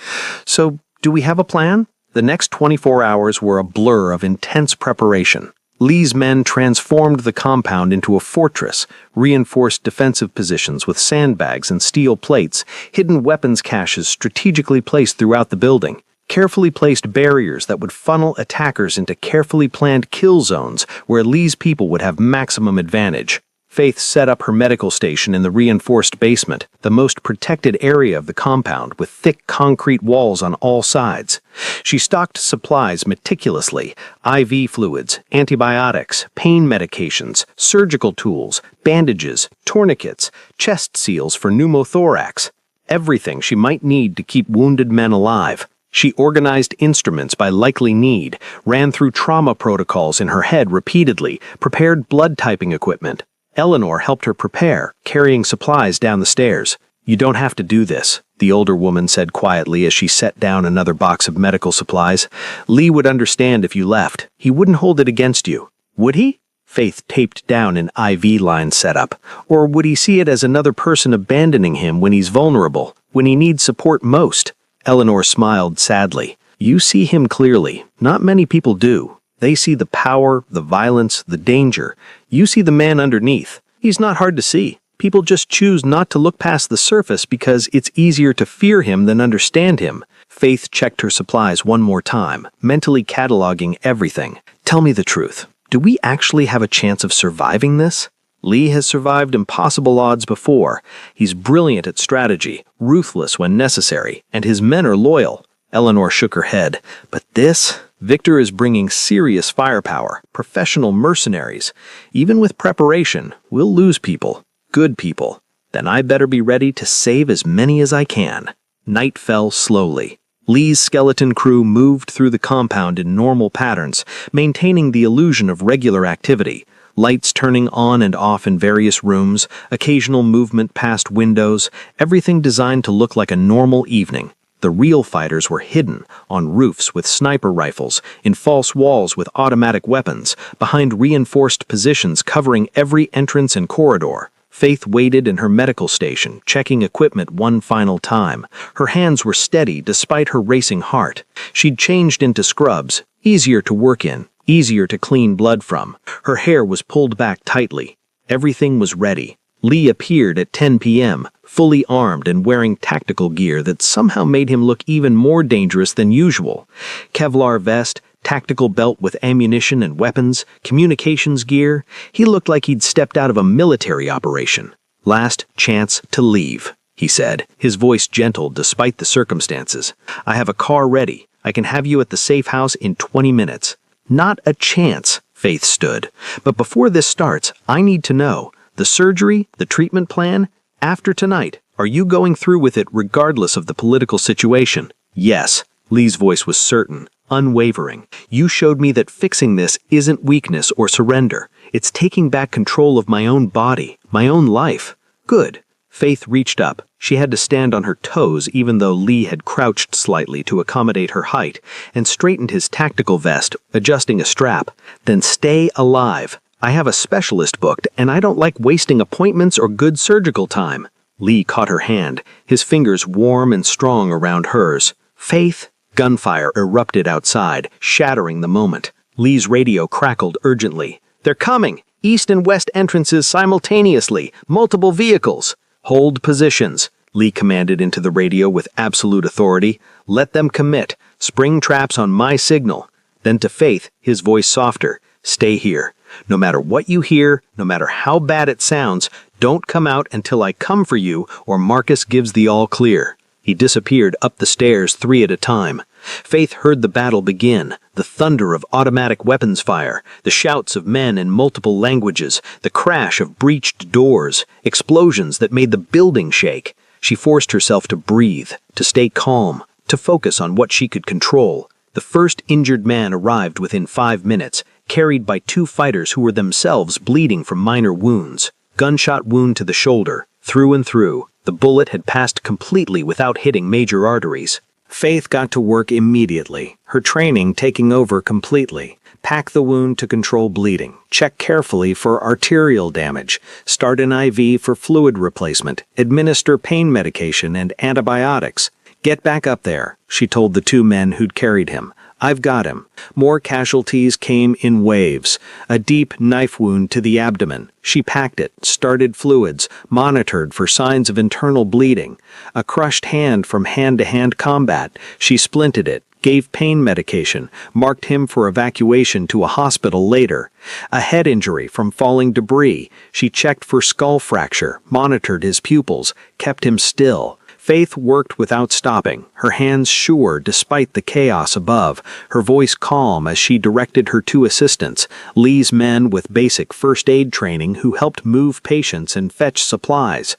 "So, do we have a plan?" The next 24 hours were a blur of intense preparation. Lee's men transformed the compound into a fortress, reinforced defensive positions with sandbags and steel plates, hidden weapons caches strategically placed throughout the building, carefully placed barriers that would funnel attackers into carefully planned kill zones where Lee's people would have maximum advantage. Faith set up her medical station in the reinforced basement, the most protected area of the compound, with thick concrete walls on all sides. She stocked supplies meticulously: IV fluids, antibiotics, pain medications, surgical tools, bandages, tourniquets, chest seals for pneumothorax, everything she might need to keep wounded men alive. She organized instruments by likely need, ran through trauma protocols in her head repeatedly, prepared blood typing equipment. Eleanor helped her prepare, carrying supplies down the stairs. "You don't have to do this," the older woman said quietly as she set down another box of medical supplies. "Lee would understand if you left. He wouldn't hold it against you. Would he?" Faith taped down an IV line setup. "Or would he see it as another person abandoning him when he's vulnerable, when he needs support most?" Eleanor smiled sadly. "You see him clearly. Not many people do. They see the power, the violence, the danger. You see the man underneath. He's not hard to see. People just choose not to look past the surface because it's easier to fear him than understand him." Faith checked her supplies one more time, mentally cataloging everything. "Tell me the truth. Do we actually have a chance of surviving this?" "Lee has survived impossible odds before. He's brilliant at strategy, ruthless when necessary, and his men are loyal." Eleanor shook her head. But this? Victor is bringing serious firepower, professional mercenaries. Even with preparation, we'll lose people, good people. Then I better be ready to save as many as I can. Night fell slowly. Lee's skeleton crew moved through the compound in normal patterns, maintaining the illusion of regular activity. Lights turning on and off in various rooms, occasional movement past windows, everything designed to look like a normal evening. The real fighters were hidden, on roofs with sniper rifles, in false walls with automatic weapons, behind reinforced positions covering every entrance and corridor. Faith waited in her medical station, checking equipment one final time. Her hands were steady despite her racing heart. She'd changed into scrubs, easier to work in, easier to clean blood from. Her hair was pulled back tightly. Everything was ready. Lee appeared at 10 p.m., fully armed and wearing tactical gear that somehow made him look even more dangerous than usual. Kevlar vest, tactical belt with ammunition and weapons, communications gear. He looked like he'd stepped out of a military operation. "Last chance to leave," he said, his voice gentle despite the circumstances. "I have a car ready. I can have you at the safe house in 20 minutes. "Not a chance," Faith stood. "But before this starts, I need to know. The surgery, the treatment plan, after tonight, are you going through with it regardless of the political situation?" "Yes." Lee's voice was certain, unwavering. "You showed me that fixing this isn't weakness or surrender. It's taking back control of my own body, my own life." "Good." Faith reached up. She had to stand on her toes even though Lee had crouched slightly to accommodate her height, and straightened his tactical vest, adjusting a strap. "Then stay alive. I have a specialist booked, and I don't like wasting appointments or good surgical time." Lee caught her hand, his fingers warm and strong around hers. "Faith." Gunfire erupted outside, shattering the moment. Lee's radio crackled urgently. "They're coming! East and west entrances simultaneously, multiple vehicles." "Hold positions," Lee commanded into the radio with absolute authority. "Let them commit. Spring traps on my signal." Then to Faith, his voice softer. "Stay here. No matter what you hear, no matter how bad it sounds, don't come out until I come for you or Marcus gives the all clear." He disappeared up the stairs 3 at a time. Faith heard the battle begin, the thunder of automatic weapons fire, the shouts of men in multiple languages, the crash of breached doors, explosions that made the building shake. She forced herself to breathe, to stay calm, to focus on what she could control. The first injured man arrived within 5 minutes, carried by 2 fighters who were themselves bleeding from minor wounds. Gunshot wound to the shoulder, through and through. The bullet had passed completely without hitting major arteries. Faith got to work immediately, her training taking over completely. Pack the wound to control bleeding. Check carefully for arterial damage. Start an IV for fluid replacement. Administer pain medication and antibiotics. "Get back up there," she told the 2 men who'd carried him. "I've got him." More casualties came in waves. A deep knife wound to the abdomen. She packed it, started fluids, monitored for signs of internal bleeding. A crushed hand from hand-to-hand combat. She splinted it, gave pain medication, marked him for evacuation to a hospital later. A head injury from falling debris. She checked for skull fracture, monitored his pupils, kept him still. Faith worked without stopping, her hands sure despite the chaos above, her voice calm as she directed her 2 assistants, Lee's men with basic first aid training who helped move patients and fetch supplies.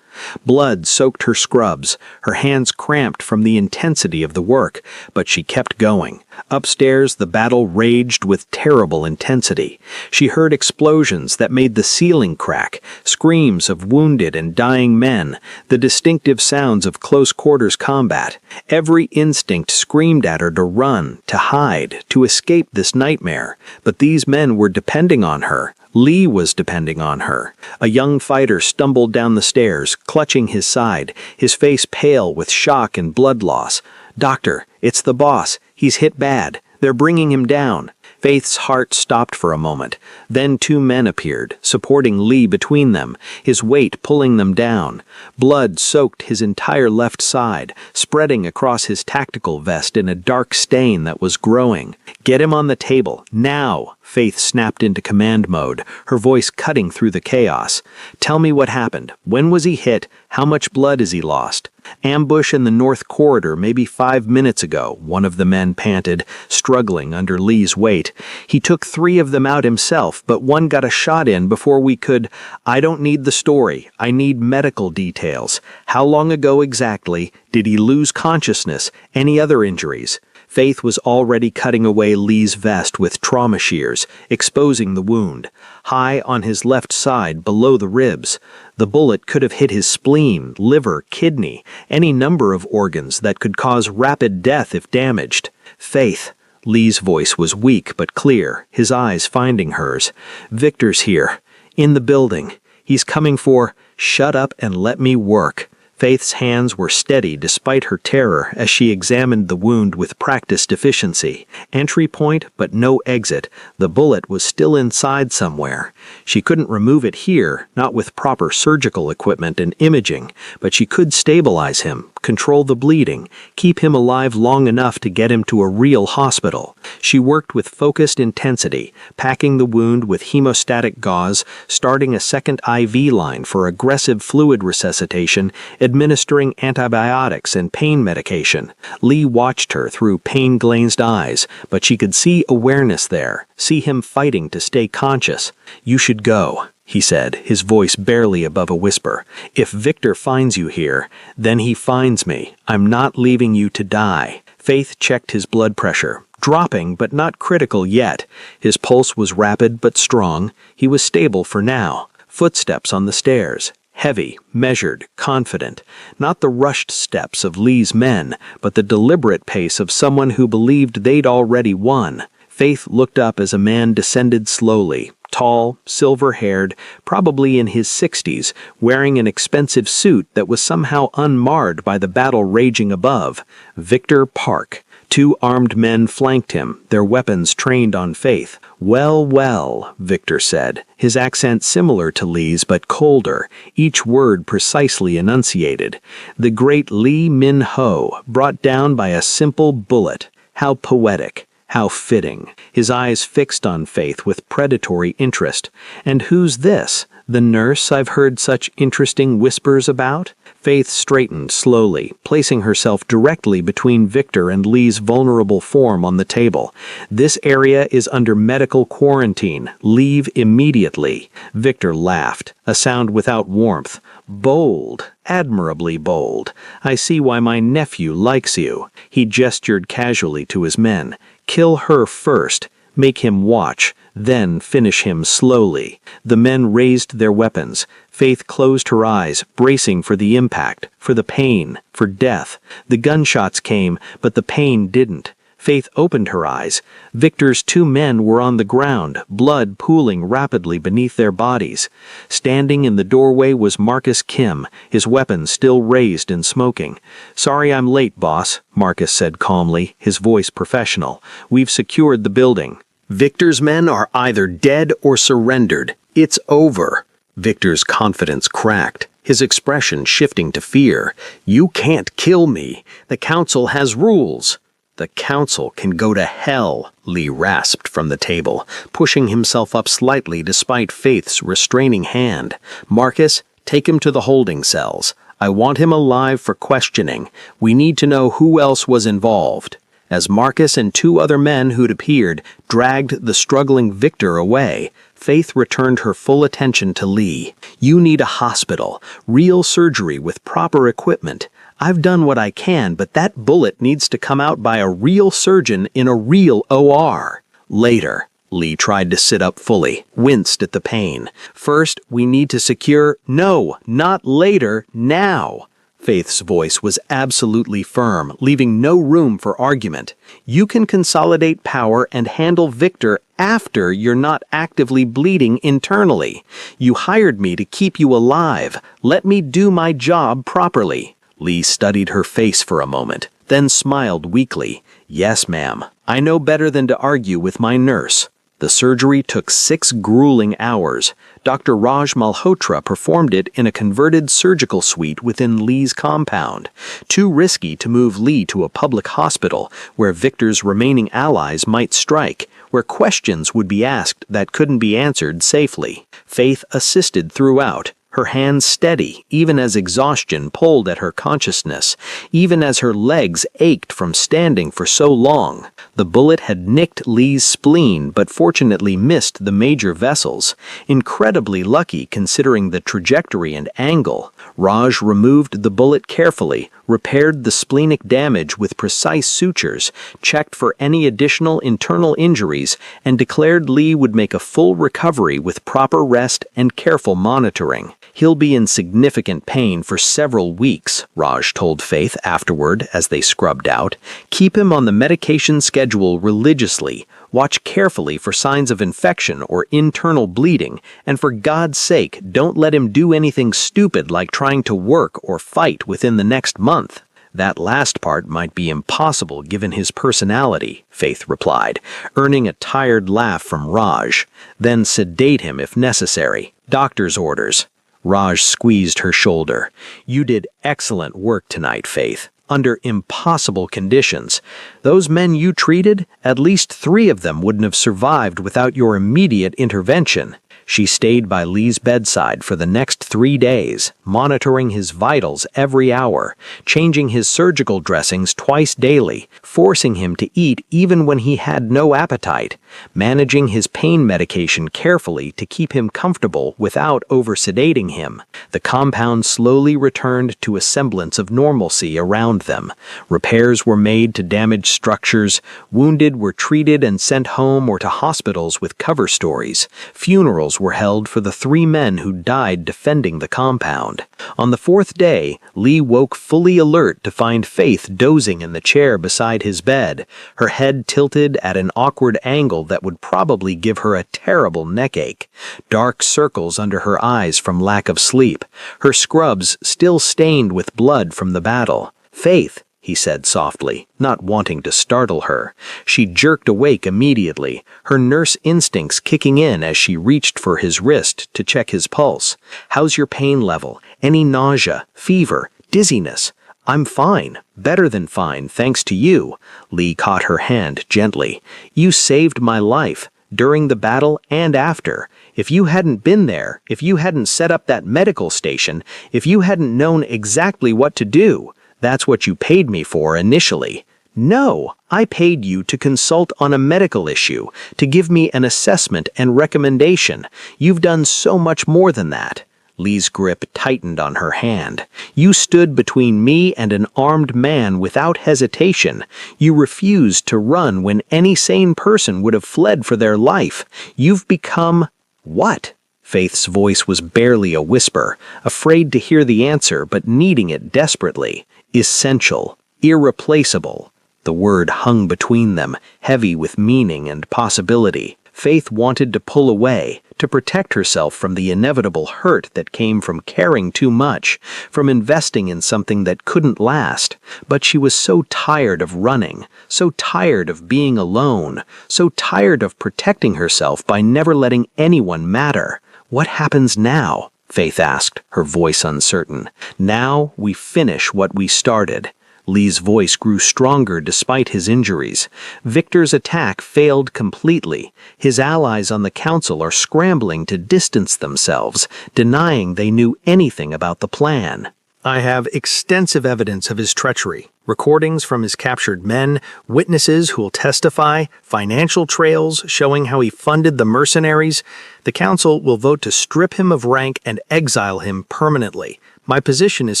Blood soaked her scrubs, her hands cramped from the intensity of the work, but she kept going. Upstairs, the battle raged with terrible intensity. She heard explosions that made the ceiling crack, screams of wounded and dying men, the distinctive sounds of close-quarters combat. Every instinct screamed at her to run, to hide, to escape this nightmare. But these men were depending on her. Lee was depending on her. A young fighter stumbled down the stairs, clutching his side, his face pale with shock and blood loss. "Doctor, it's the boss. He's hit bad. They're bringing him down." Faith's heart stopped for a moment. Then 2 men appeared, supporting Lee between them, his weight pulling them down. Blood soaked his entire left side, spreading across his tactical vest in a dark stain that was growing. "Get him on the table, now!" Faith snapped into command mode, her voice cutting through the chaos. "Tell me what happened. When was he hit? How much blood has he lost?" "Ambush in the north corridor maybe 5 minutes ago," one of the men panted, struggling under Lee's weight. "He took 3 of them out himself, but one got a shot in before we could—" "I don't need the story. I need medical details. How long ago exactly? Did he lose consciousness? Any other injuries?" Faith was already cutting away Lee's vest with trauma shears, exposing the wound. High on his left side, below the ribs. The bullet could have hit his spleen, liver, kidney, any number of organs that could cause rapid death if damaged. "Faith." Lee's voice was weak but clear, his eyes finding hers. "Victor's here. In the building. He's coming for—" "Shut up and let me work." Faith's hands were steady despite her terror as she examined the wound with practiced efficiency. Entry point, but no exit. The bullet was still inside somewhere. She couldn't remove it here, not with proper surgical equipment and imaging, but she could stabilize him, control the bleeding, keep him alive long enough to get him to a real hospital. She worked with focused intensity, packing the wound with hemostatic gauze, starting a second IV line for aggressive fluid resuscitation, administering antibiotics and pain medication. Lee watched her through pain-glazed eyes, but she could see awareness there, see him fighting to stay conscious. "You should go," he said, his voice barely above a whisper. "If Victor finds you here, then he finds me. I'm not leaving you to die." Faith checked his blood pressure, dropping but not critical yet. His pulse was rapid but strong. He was stable for now. Footsteps on the stairs. Heavy, measured, confident. Not the rushed steps of Lee's men, but the deliberate pace of someone who believed they'd already won. Faith looked up as a man descended slowly, tall, silver-haired, probably in his 60s, wearing an expensive suit that was somehow unmarred by the battle raging above. Victor Park. 2 armed men flanked him, their weapons trained on Faith. "Well, well," Victor said, his accent similar to Lee's but colder, each word precisely enunciated. "The great Lee Min-ho, brought down by a simple bullet. How poetic. How fitting." His eyes fixed on Faith with predatory interest. "And who's this? The nurse I've heard such interesting whispers about?" Faith straightened slowly, placing herself directly between Victor and Lee's vulnerable form on the table. "This area is under medical quarantine. Leave immediately." Victor laughed, a sound without warmth. "Bold, admirably bold. I see why my nephew likes you." He gestured casually to his men. "Kill her first. Make him watch, then finish him slowly." The men raised their weapons. Faith closed her eyes, bracing for the impact, for the pain, for death. The gunshots came, but the pain didn't. Faith opened her eyes. Victor's 2 men were on the ground, blood pooling rapidly beneath their bodies. Standing in the doorway was Marcus Kim, his weapon still raised and smoking. "Sorry I'm late, boss," Marcus said calmly, his voice professional. "We've secured the building. Victor's men are either dead or surrendered. It's over." Victor's confidence cracked, his expression shifting to fear. "You can't kill me. The council has rules." "The council can go to hell," Lee rasped from the table, pushing himself up slightly despite Faith's restraining hand. "Marcus, take him to the holding cells. I want him alive for questioning. We need to know who else was involved." As Marcus and 2 other men who'd appeared dragged the struggling Victor away, Faith returned her full attention to Lee. "You need a hospital, real surgery with proper equipment. I've done what I can, but that bullet needs to come out by a real surgeon in a real OR." "Later." Lee tried to sit up fully, winced at the pain. "First, we need to secure—" "No, not later, now." Faith's voice was absolutely firm, leaving no room for argument. "You can consolidate power and handle Victor after you're not actively bleeding internally. You hired me to keep you alive. Let me do my job properly." Lee studied her face for a moment, then smiled weakly. "Yes, ma'am. I know better than to argue with my nurse." The surgery took 6 grueling hours. Dr. Raj Malhotra performed it in a converted surgical suite within Lee's compound. Too risky to move Lee to a public hospital where Victor's remaining allies might strike, where questions would be asked that couldn't be answered safely. Faith assisted throughout, her hands steady even as exhaustion pulled at her consciousness, even as her legs ached from standing for so long. The bullet had nicked Lee's spleen but fortunately missed the major vessels, incredibly lucky considering the trajectory and angle. Raj removed the bullet carefully, repaired the splenic damage with precise sutures, checked for any additional internal injuries, and declared Lee would make a full recovery with proper rest and careful monitoring. He'll be in significant pain for several weeks, Raj told Faith afterward as they scrubbed out. Keep him on the medication schedule religiously. Watch carefully for signs of infection or internal bleeding, and for God's sake, don't let him do anything stupid like trying to work or fight within the next month. That last part might be impossible given his personality, Faith replied, earning a tired laugh from Raj. Then sedate him if necessary. Doctor's orders. Raj squeezed her shoulder. You did excellent work tonight, Faith. Under impossible conditions. Those men you treated, at least 3 of them wouldn't have survived without your immediate intervention. She stayed by Lee's bedside for the next 3 days, monitoring his vitals every hour, changing his surgical dressings twice daily, forcing him to eat even when he had no appetite, managing his pain medication carefully to keep him comfortable without over-sedating him. The compound slowly returned to a semblance of normalcy around them. Repairs were made to damaged structures, wounded were treated and sent home or to hospitals with cover stories. Funerals were held for the 3 men who died defending the compound. On the 4th day, Lee woke fully alert to find Faith dozing in the chair beside his bed, her head tilted at an awkward angle that would probably give her a terrible neckache, dark circles under her eyes from lack of sleep, her scrubs still stained with blood from the battle. Faith, he said softly, not wanting to startle her. She jerked awake immediately, her nurse instincts kicking in as she reached for his wrist to check his pulse. How's your pain level? Any nausea, fever, dizziness? I'm fine, better than fine, thanks to you. Lee caught her hand gently. You saved my life, during the battle and after. If you hadn't been there, if you hadn't set up that medical station, if you hadn't known exactly what to do, that's what you paid me for initially. No, I paid you to consult on a medical issue, to give me an assessment and recommendation. You've done so much more than that. Lee's grip tightened on her hand. You stood between me and an armed man without hesitation. You refused to run when any sane person would have fled for their life. You've become... what? Faith's voice was barely a whisper, afraid to hear the answer but needing it desperately. Essential, irreplaceable. The word hung between them, heavy with meaning and possibility. Faith wanted to pull away, to protect herself from the inevitable hurt that came from caring too much, from investing in something that couldn't last. But she was so tired of running, so tired of being alone, so tired of protecting herself by never letting anyone matter. What happens now? Faith asked, her voice uncertain. Now we finish what we started. Lee's voice grew stronger despite his injuries. Victor's attack failed completely. His allies on the council are scrambling to distance themselves, denying they knew anything about the plan. I have extensive evidence of his treachery, recordings from his captured men, witnesses who will testify, financial trails showing how he funded the mercenaries. The council will vote to strip him of rank and exile him permanently. My position is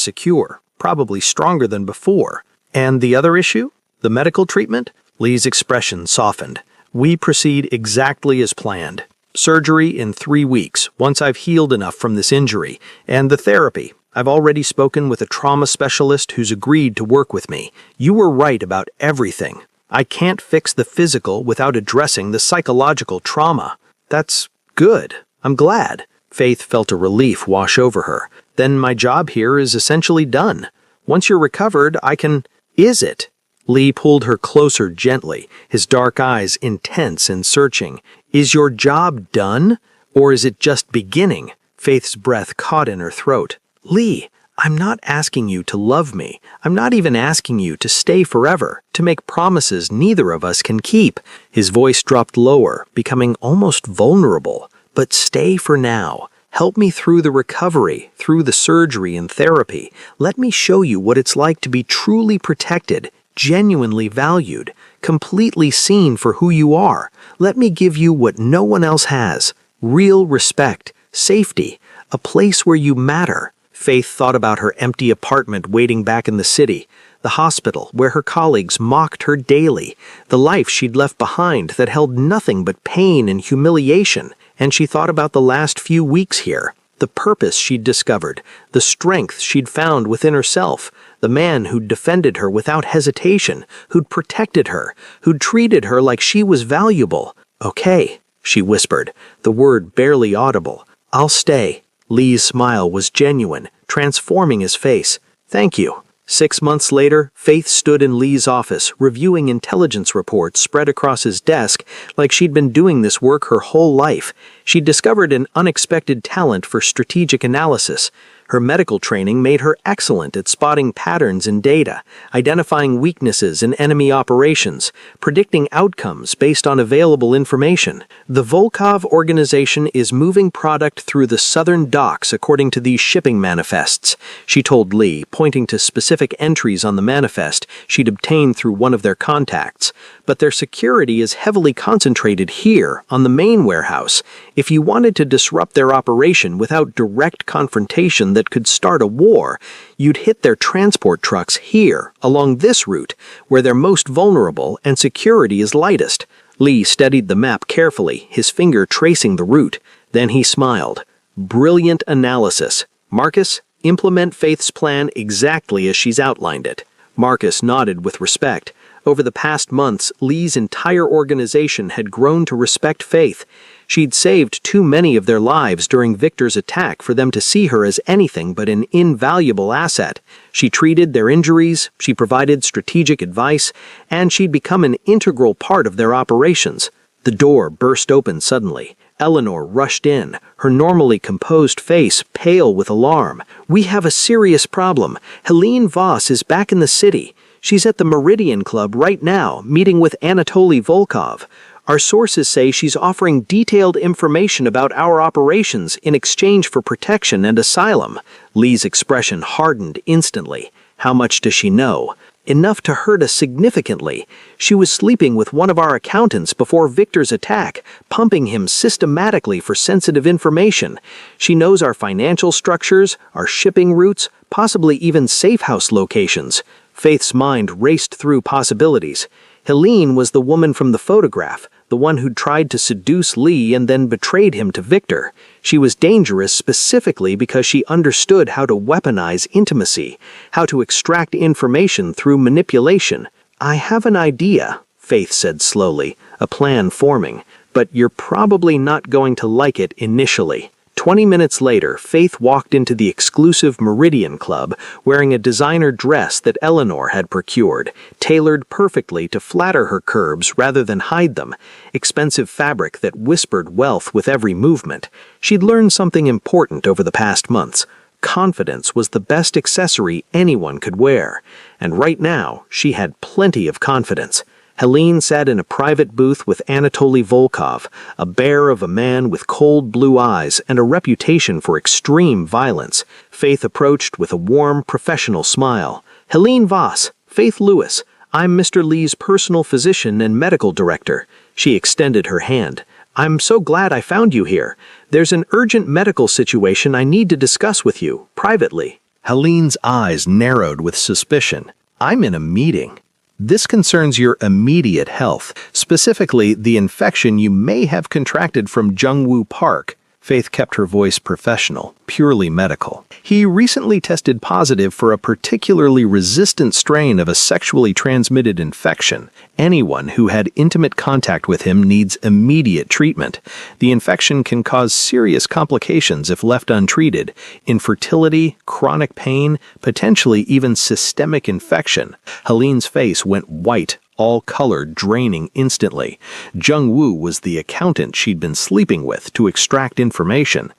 secure, probably stronger than before. And the other issue? The medical treatment? Lee's expression softened. We proceed exactly as planned. Surgery in 3 weeks, once I've healed enough from this injury, and the therapy. I've already spoken with a trauma specialist who's agreed to work with me. You were right about everything. I can't fix the physical without addressing the psychological trauma. That's good. I'm glad. Faith felt a relief wash over her. Then my job here is essentially done. Once you're recovered, I can... Is it? Lee pulled her closer gently, his dark eyes intense and searching. Is your job done? Or is it just beginning? Faith's breath caught in her throat. Lee, I'm not asking you to love me. I'm not even asking you to stay forever, to make promises neither of us can keep. His voice dropped lower, becoming almost vulnerable. But stay for now. Help me through the recovery, through the surgery and therapy. Let me show you what it's like to be truly protected, genuinely valued, completely seen for who you are. Let me give you what no one else has. Real respect, safety, a place where you matter. Faith thought about her empty apartment waiting back in the city, the hospital where her colleagues mocked her daily, the life she'd left behind that held nothing but pain and humiliation. And she thought about the last few weeks here, the purpose she'd discovered, the strength she'd found within herself, the man who'd defended her without hesitation, who'd protected her, who'd treated her like she was valuable. Okay, she whispered, the word barely audible. I'll stay. Lee's smile was genuine, transforming his face. Thank you. 6 months later, Faith stood in Lee's office, reviewing intelligence reports spread across his desk like she'd been doing this work her whole life. She'd discovered an unexpected talent for strategic analysis. Her medical training made her excellent at spotting patterns in data, identifying weaknesses in enemy operations, predicting outcomes based on available information. The Volkov organization is moving product through the southern docks according to these shipping manifests, she told Lee, pointing to specific entries on the manifest she'd obtained through one of their contacts. But their security is heavily concentrated here, on the main warehouse. If you wanted to disrupt their operation without direct confrontation that could start a war, you'd hit their transport trucks here, along this route, where they're most vulnerable and security is lightest. Lee studied the map carefully, his finger tracing the route. Then he smiled. Brilliant analysis. Marcus, implement Faith's plan exactly as she's outlined it. Marcus nodded with respect. Over the past months, Lee's entire organization had grown to respect Faith. She'd saved too many of their lives during Victor's attack for them to see her as anything but an invaluable asset. She treated their injuries, she provided strategic advice, and she'd become an integral part of their operations. The door burst open suddenly. Eleanor rushed in, her normally composed face pale with alarm. We have a serious problem. Helene Voss is back in the city. She's at the Meridian Club right now, meeting with Anatoly Volkov. Our sources say she's offering detailed information about our operations in exchange for protection and asylum. Lee's expression hardened instantly. How much does she know? Enough to hurt us significantly. She was sleeping with one of our accountants before Victor's attack, pumping him systematically for sensitive information. She knows our financial structures, our shipping routes, possibly even safe house locations. Faith's mind raced through possibilities. Helene was the woman from the photograph, the one who'd tried to seduce Lee and then betrayed him to Victor. She was dangerous specifically because she understood how to weaponize intimacy, how to extract information through manipulation. I have an idea, Faith said slowly, a plan forming, but you're probably not going to like it initially. 20 minutes later, Faith walked into the exclusive Meridian Club wearing a designer dress that Eleanor had procured, tailored perfectly to flatter her curves rather than hide them, expensive fabric that whispered wealth with every movement. She'd learned something important over the past months. Confidence was the best accessory anyone could wear, and right now she had plenty of confidence. Helene sat in a private booth with Anatoly Volkov, a bear of a man with cold blue eyes and a reputation for extreme violence. Faith approached with a warm, professional smile. Helene Voss, Faith Lewis, I'm Mr. Lee's personal physician and medical director. She extended her hand. I'm so glad I found you here. There's an urgent medical situation I need to discuss with you, privately. Helene's eyes narrowed with suspicion. I'm in a meeting. This concerns your immediate health, specifically the infection you may have contracted from Jungwoo Park. Faith kept her voice professional, purely medical. He recently tested positive for a particularly resistant strain of a sexually transmitted infection. Anyone who had intimate contact with him needs immediate treatment. The infection can cause serious complications if left untreated: infertility, chronic pain, potentially even systemic infection. Helene's face went white, all color draining instantly. Jung Woo was the accountant she'd been sleeping with to extract information.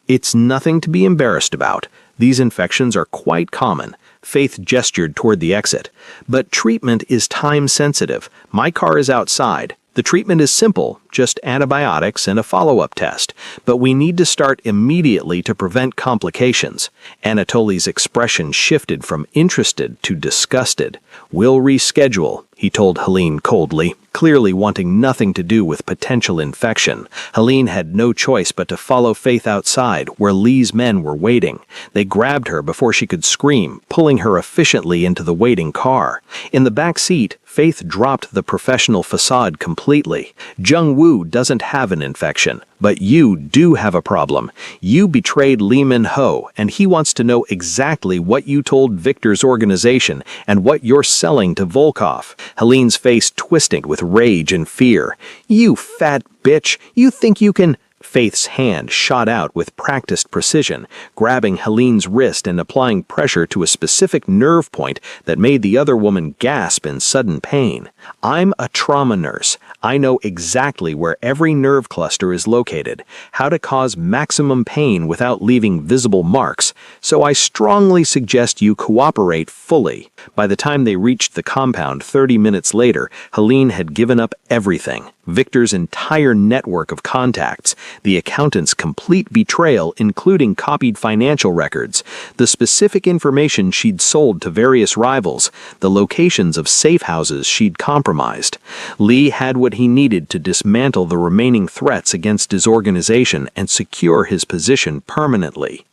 It's nothing to be embarrassed about. These infections are quite common. Faith gestured toward the exit. But treatment is time-sensitive. My car is outside. The treatment is simple, just antibiotics and a follow-up test. But we need to start immediately to prevent complications. Anatoly's expression shifted from interested to disgusted. We'll reschedule, he told Helene coldly, clearly wanting nothing to do with potential infection. Helene had no choice but to follow Faith outside, where Lee's men were waiting. They grabbed her before she could scream, pulling her efficiently into the waiting car. In the back seat, Faith dropped the professional facade completely. Jung Woo doesn't have an infection, but you do have a problem. You betrayed Lee Min-ho, and he wants to know exactly what you told Victor's organization and what you're selling to Volkov. Helene's face twisted with rage and fear. You fat bitch, you think you can... Faith's hand shot out with practiced precision, grabbing Helene's wrist and applying pressure to a specific nerve point that made the other woman gasp in sudden pain. I'm a trauma nurse. I know exactly where every nerve cluster is located, how to cause maximum pain without leaving visible marks, so I strongly suggest you cooperate fully. By the time they reached the compound 30 minutes later, Helene had given up everything. Victor's entire network of contacts, the accountant's complete betrayal including copied financial records, the specific information she'd sold to various rivals, the locations of safe houses she'd compromised. Lee had what he needed to dismantle the remaining threats against his organization and secure his position permanently.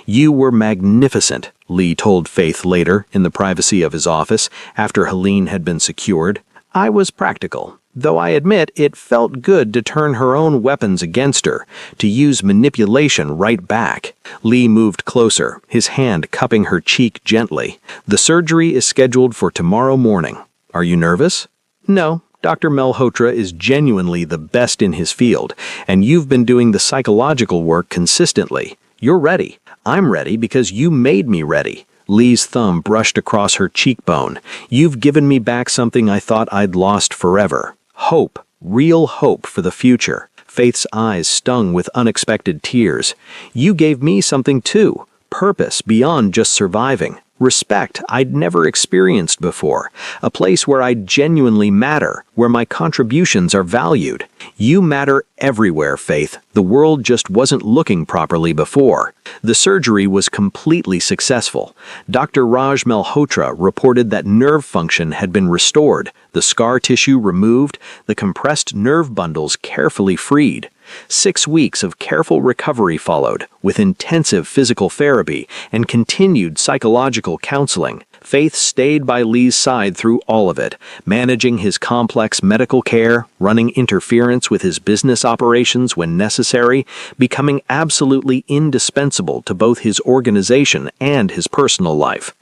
You were magnificent, Lee told Faith later in the privacy of his office after Helene had been secured. I was practical. Though I admit it felt good to turn her own weapons against her, to use manipulation right back. Lee moved closer, his hand cupping her cheek gently. The surgery is scheduled for tomorrow morning. Are you nervous? No. Dr. Malhotra is genuinely the best in his field, and you've been doing the psychological work consistently. You're ready. I'm ready because you made me ready. Lee's thumb brushed across her cheekbone. You've given me back something I thought I'd lost forever. Hope, real hope for the future. Faith's eyes stung with unexpected tears. You gave me something too, purpose beyond just surviving. Respect I'd never experienced before, a place where I genuinely matter, where my contributions are valued. You matter everywhere, Faith. The world just wasn't looking properly before. The surgery was completely successful. Dr. Raj Malhotra reported that nerve function had been restored, the scar tissue removed, the compressed nerve bundles carefully freed. 6 weeks of careful recovery followed, with intensive physical therapy and continued psychological counseling. Faith stayed by Lee's side through all of it, managing his complex medical care, running interference with his business operations when necessary, becoming absolutely indispensable to both his organization and his personal life.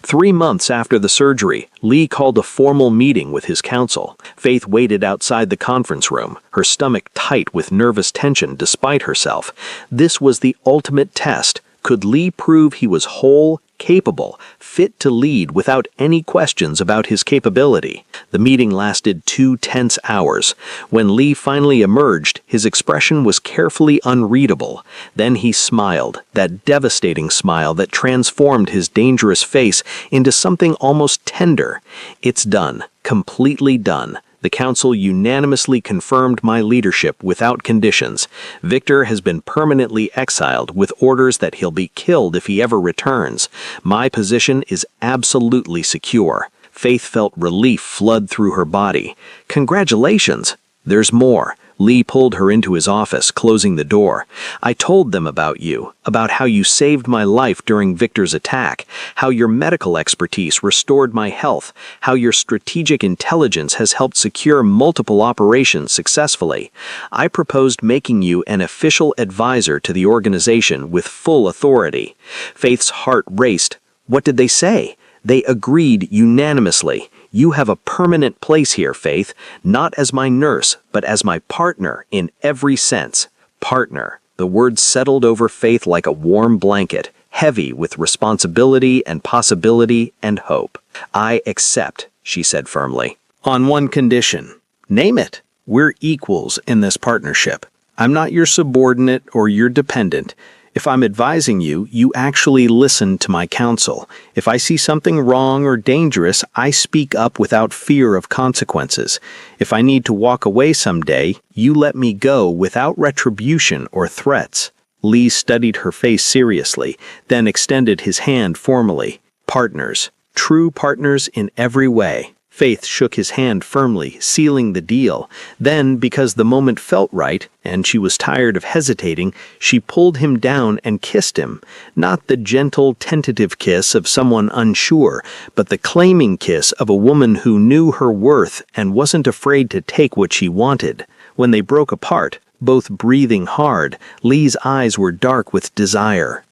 3 months after the surgery, Lee called a formal meeting with his counsel. Faith waited outside the conference room, her stomach tight with nervous tension despite herself. This was the ultimate test. Could Lee prove he was whole, capable, fit to lead without any questions about his capability? The meeting lasted 2 tense hours. When Lee finally emerged, his expression was carefully unreadable. Then he smiled, that devastating smile that transformed his dangerous face into something almost tender. It's done, completely done. The council unanimously confirmed my leadership without conditions. Victor has been permanently exiled with orders that he'll be killed if he ever returns. My position is absolutely secure. Faith felt relief flood through her body. Congratulations! There's more. Lee pulled her into his office, closing the door. I told them about you, about how you saved my life during Victor's attack, how your medical expertise restored my health, how your strategic intelligence has helped secure multiple operations successfully. I proposed making you an official advisor to the organization with full authority. Faith's heart raced. What did they say? They agreed unanimously. You have a permanent place here, Faith, not as my nurse, but as my partner in every sense. Partner. The word settled over Faith like a warm blanket, heavy with responsibility and possibility and hope. I accept, she said firmly. "On one condition. Name it. We're equals in this partnership. I'm not your subordinate or your dependent. If I'm advising you, you actually listen to my counsel. If I see something wrong or dangerous, I speak up without fear of consequences. If I need to walk away someday, you let me go without retribution or threats." Lee studied her face seriously, then extended his hand formally. "Partners. True partners in every way." Faith shook his hand firmly, sealing the deal. Then, because the moment felt right, and she was tired of hesitating, she pulled him down and kissed him. Not the gentle, tentative kiss of someone unsure, but the claiming kiss of a woman who knew her worth and wasn't afraid to take what she wanted. When they broke apart, both breathing hard, Lee's eyes were dark with desire.